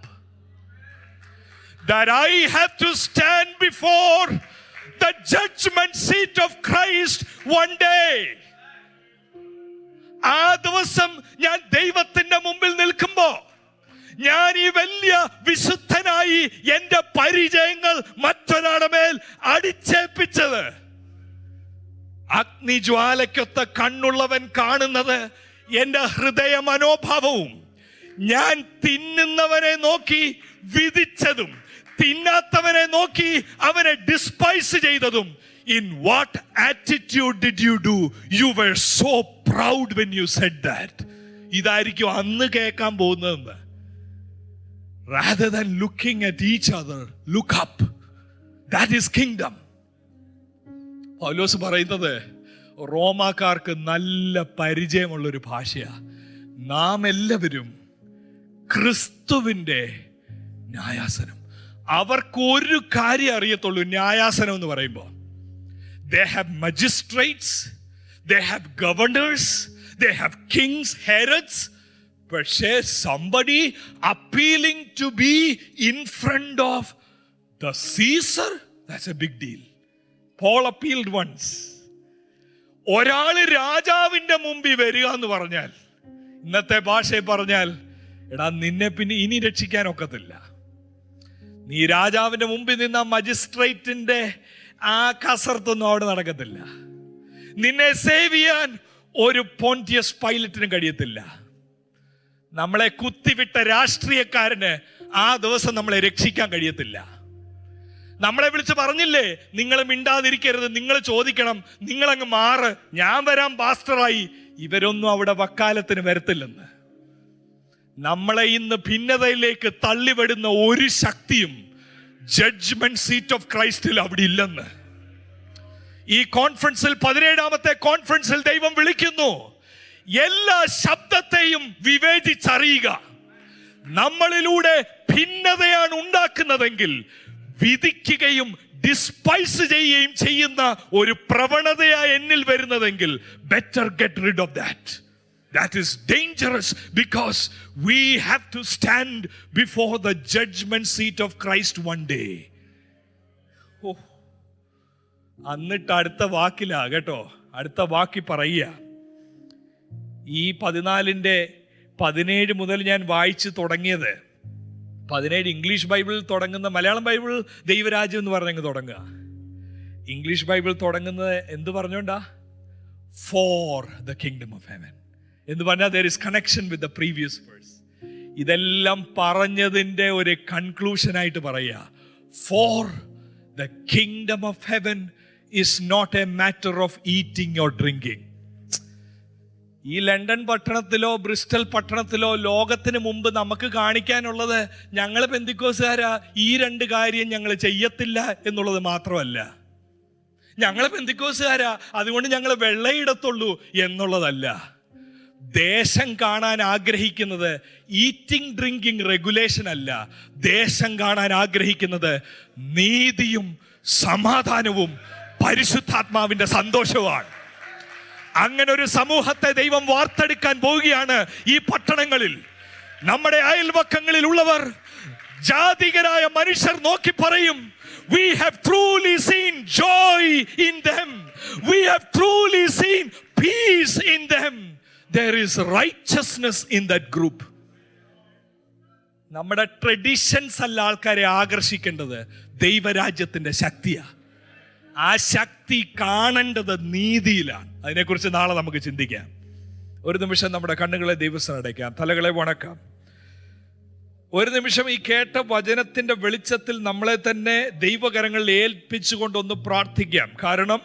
That I have to stand before the judgment seat of Christ one day. ആ ദിവസം ഞാൻ ദൈവത്തിന്റെ മുമ്പിൽ നിൽക്കുമ്പോ, ഞാൻ ഈ വലിയ വിശുദ്ധനായി എന്റെ പരിചയങ്ങൾ മറ്റൊരാളുടെ മേൽ അടിച്ചേൽപ്പിച്ചത്, അഗ്നിജ്വാലയ്ക്കൊത്ത കണ്ണുള്ളവൻ കാണുന്നത് എന്റെ ഹൃദയ മനോഭാവവും, ഞാൻ തിന്നുന്നവനെ നോക്കി വിധിച്ചതും തിന്നാത്തവനെ നോക്കി അവനെ ഡിസ്പൈസ് ചെയ്തതും. In what attitude did you do? You were so proud when you said that. ഇതായിരിക്കും അന്ന് കേൾക്കാൻ പോകുന്നതെന്ന്. Rather than looking at each other, look up. That is kingdom. പൗലോസ് പറയുന്നത് റോമാക്കാർക്ക് നല്ല പരിചയമുള്ളൊരു ഭാഷയാ. നാം എല്ലാവരും ക്രിസ്തുവിന്റെ ന്യായാസനം. അവർക്കൊരു കാര്യം അറിയത്തുള്ളൂ ന്യായാസനം എന്ന് പറയുമ്പോൾ. They have magistrates, they have governors, they have kings, Herods. പക്ഷേ somebody appealing to be in front of the Caesar, that's a big deal. Paul appealed once. ഒരാള് രാജാവിന്റെ മുമ്പിൽ വരിക എന്ന് പറഞ്ഞാൽ, ഇന്നത്തെ ഭാഷയിൽ പറഞ്ഞാൽ, എടാ നിന്നെ പിന്നെ ഇനി രക്ഷിക്കാൻ ഒക്കത്തില്ല. നീ രാജാവിന്റെ മുമ്പിൽ നിന്ന മജിസ്ട്രേറ്റിന്റെ ആ കസർത്തൊന്നും അവിടെ നടക്കത്തില്ല. നിന്നെ സേവ് ചെയ്യാൻ ഒരു പോന്റിയസ് പൈലറ്റിനും കഴിയത്തില്ല. നമ്മളെ കുത്തിവിട്ട രാഷ്ട്രീയക്കാരന് ആ ദിവസം നമ്മളെ രക്ഷിക്കാൻ കഴിയത്തില്ല. നമ്മളെ വിളിച്ച് പറഞ്ഞില്ലേ, നിങ്ങൾ മിണ്ടാതിരിക്കരുത്, നിങ്ങൾ ചോദിക്കണം, നിങ്ങളങ്ങ് മാറ്, ഞാൻ വരാം പാസ്റ്ററായി. ഇവരൊന്നും അവിടെ വക്കാലത്തിന് വരത്തില്ലെന്ന്. നമ്മളെ ഇന്ന് ഭിന്നതയിലേക്ക് തള്ളിവിടുന്ന ഒരു ശക്തിയും ജഡ്ജ്മെന്റ് സീറ്റ് ഓഫ് ക്രൈസ്റ്റിൽ അവിടെ ഇല്ലെന്ന്. ഈ കോൺഫറൻസിൽ 17ാമത്തെ കോൺഫറൻസിൽ ദൈവം വിളിക്കുന്നു, എല്ലാ ശബ്ദത്തെയും വിവേചിച്ചറിയുക. നമ്മളിലൂടെ ഭിന്നതയാണ് ഉണ്ടാക്കുന്നതെങ്കിൽ വിധിക്കുകയും ഡിസ്പൈസ് ചെയ്യുകയും ചെയ്യുന്ന ഒരു പ്രവണതയായി എന്നിൽ വരുന്നതെങ്കിൽ better get rid of that. That is dangerous because we have to stand before the judgment seat of Christ one day. എന്നിട്ട് അടുത്ത വാക്കിലാ കേട്ടോ, അടുത്ത വാക്കി പറയുക. ഈ 14:17 മുതൽ ഞാൻ വായിച്ചു തുടങ്ങിയത്. 17 ഇംഗ്ലീഷ് ബൈബിൾ തുടങ്ങുന്ന, മലയാളം ബൈബിൾ ദൈവരാജ്യം എന്ന് പറഞ്ഞങ്ങ് തുടങ്ങുക. ഇംഗ്ലീഷ് ബൈബിൾ തുടങ്ങുന്നത് എന്ത് പറഞ്ഞോണ്ടാ? For the kingdom of heaven എന്ന് പറഞ്ഞാൽ there is connection with the previous verse. ഇതെല്ലാം പറഞ്ഞതിൻ്റെ ഒരു കൺക്ലൂഷൻ ആയിട്ട് പറയുക, for the kingdom of heaven is not a matter of eating or drinking. ഈ ലണ്ടൻ പട്ടണത്തിലോ ബ്രിസ്റ്റൽ പട്ടണത്തിലോ ലോകത്തിന് മുമ്പ് നമുക്ക് കാണിക്കാനുള്ളത്, ഞങ്ങൾ പെന്തിക്കോസുകാരാ, ഈ 2 കാര്യം ഞങ്ങൾ ചെയ്യത്തില്ല എന്നുള്ളത് മാത്രമല്ല. ഞങ്ങൾ പെന്തിക്കോസുകാരാ, അതുകൊണ്ട് ഞങ്ങൾ വെള്ളയിടത്തുള്ളൂ എന്നുള്ളതല്ല. ദേശം കാണാൻ ആഗ്രഹിക്കുന്നത് ഈറ്റിംഗ് ഡ്രിങ്കിങ് റെഗുലേഷൻ അല്ല. ദേശം കാണാൻ ആഗ്രഹിക്കുന്നത് നീതിയും സമാധാനവും പരിശുദ്ധാത്മാവിന്റെ സന്തോഷവുമാണ്. അങ്ങനെ ഒരു സമൂഹത്തെ ദൈവം വാർത്തെടുക്കാൻ പോവുകയാണ് ഈ പട്ടണങ്ങളിൽ. നമ്മുടെ അയൽവക്കങ്ങളിൽ ഉള്ളവർ, ജാതികരായ മനുഷ്യർ നോക്കി പറയും, we have truly seen joy in them, we have truly seen peace in them, there is righteousness in that group. നമ്മുടെ ട്രഡീഷൻസ് അല്ല ആൾക്കാരെ ആകർഷിക്കേണ്ടത്, ദൈവരാജ്യത്തിന്റെ ശക്തിയാ. ആ ശക്തി കാണേണ്ടത് നീതിയിലാണ്. അതിനെക്കുറിച്ച് നാളെ നമുക്ക് ചിന്തിക്കാം. ഒരു നിമിഷം നമ്മുടെ കണ്ണുകളെ ദൈവസ്ഥ അടയ്ക്കാം, തലകളെ വണക്കാം. ഒരു നിമിഷം ഈ കേട്ട വചനത്തിന്റെ വെളിച്ചത്തിൽ നമ്മളെ തന്നെ ദൈവകരങ്ങളിൽ ഏൽപ്പിച്ചുകൊണ്ടൊന്ന് പ്രാർത്ഥിക്കാം. കാരണം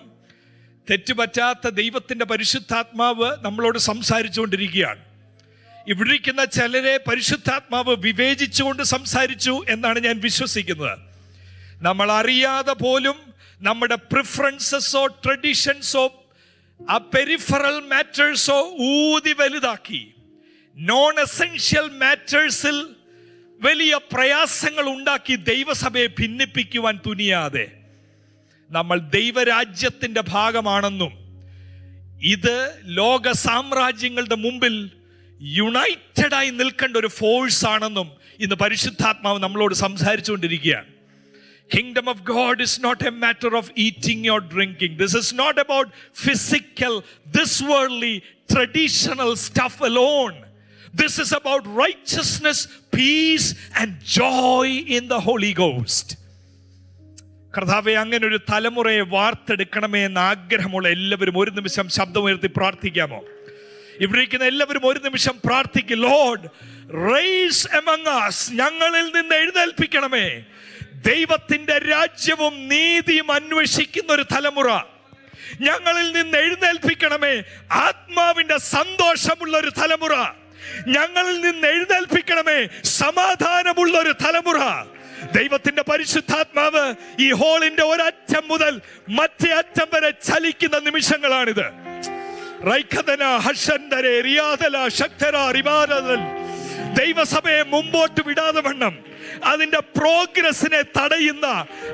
തെറ്റുപറ്റാത്ത ദൈവത്തിന്റെ പരിശുദ്ധാത്മാവ് നമ്മളോട് സംസാരിച്ചുകൊണ്ടിരിക്കുകയാണ്. ഇവിടെ ഇരിക്കുന്ന ചിലരെ പരിശുദ്ധാത്മാവ് വിവേചിച്ചുകൊണ്ട് സംസാരിച്ചു എന്നാണ് ഞാൻ വിശ്വസിക്കുന്നത്. നമ്മൾ അറിയാതെ പോലും നമ്മുടെ പ്രിഫറൻസസോ ട്രഡീഷൻസോ ആ പെരിഫറൽ മാറ്റേഴ്സോ ഊതി വലുതാക്കി നോൺ എസെൻഷ്യൽ മാറ്റേഴ്സിൽ വലിയ പ്രയാസങ്ങൾ ഉണ്ടാക്കി ദൈവസഭയെ ഭിന്നിപ്പിക്കുവാൻ തുനിയാതെ നമ്മൾ ദൈവരാജ്യത്തിന്റെ ഭാഗമാണെന്നും ഇത് ലോക സാമ്രാജ്യങ്ങളുടെ മുമ്പിൽ യുണൈറ്റഡായി നിൽക്കേണ്ട ഒരു ഫോഴ്സ് ആണെന്നും ഇന്ന് പരിശുദ്ധാത്മാവ് നമ്മളോട് സംസാരിച്ചുകൊണ്ടിരിക്കുകയാണ്. Kingdom of God is not a matter of eating or drinking. This is not about physical, this worldly, traditional stuff alone. This is about righteousness, peace and joy in the Holy Ghost. കർത്താവേ, അങ്ങനെ ഒരു തലമുറയെ വാർത്തെടുക്കണമേ എന്ന ആഗ്രഹമുള്ള എല്ലാവരും ഒരു നിമിഷം ശബ്ദമുയർത്തി പ്രാർത്ഥിക്കാമോ? ഇവിടെ ഇരിക്കുന്ന എല്ലാവരും ഒരു നിമിഷം പ്രാർത്ഥിക്കും. ലോർഡ്, റൈസ് among us, ഞങ്ങളിൽ നിന്ന് എഴുന്നേൽപ്പിക്കണമേ ദൈവത്തിന്റെ രാജ്യവും നീതിയും അന്വേഷിക്കുന്ന ഒരു തലമുറ. ഞങ്ങളിൽ നിന്ന് എഴുന്നേൽപ്പിക്കണമേ ആത്മാവിന്റെ സന്തോഷമുള്ള ഒരു തലമുറ. ഞങ്ങളിൽ നിന്ന് എഴുന്നേൽപ്പിക്കണമേ സമാധാനമുള്ള ഒരു തലമുറ. ദൈവത്തിന്റെ പരിശുദ്ധാത്മാവ് ഈ ഹോളിന്റെ ഒരറ്റം മുതൽ മറ്റേ അറ്റം വരെ ചലിക്കുന്ന നിമിഷങ്ങളാണിത്. ദൈവസഭയെ മുമ്പോട്ട് വിടാതെ വണ്ണം അതിന്റെ പ്രോഗ്രസിനെ തടയുന്ന,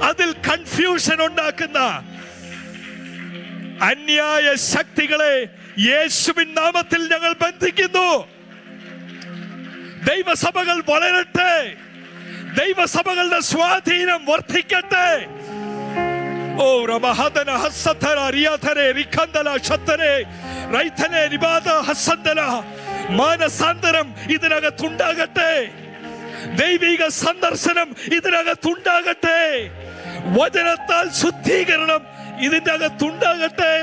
അതിൽ കൺഫ്യൂഷൻ ഉണ്ടാക്കുന്ന അന്യായ ശക്തികളെ യേശുവിൻ നാമത്തിൽ ഞങ്ങൾ ബന്ധിക്കുന്നു. ദൈവസഭകൾ വളരട്ടെ, ദൈവസഭകളുടെ സ്വാധീനം വർദ്ധിക്കട്ടെ. ഓ റബഹദന ഹസ്സതര റിയാതരെ റിഖന്ദല ശതരെ റൈതനെ റിബാദ ഹസ്സദല. മാനസാന്തരം ഇതിനകത്തുണ്ടാകട്ടെ, ദൈവിക സന്ദർശനം ഇതിനകത്തുണ്ടാകട്ടെ, വചനത്താൽ ശുദ്ധീകരണം ഇതിന്റെ അകത്തുണ്ടാകട്ടെ.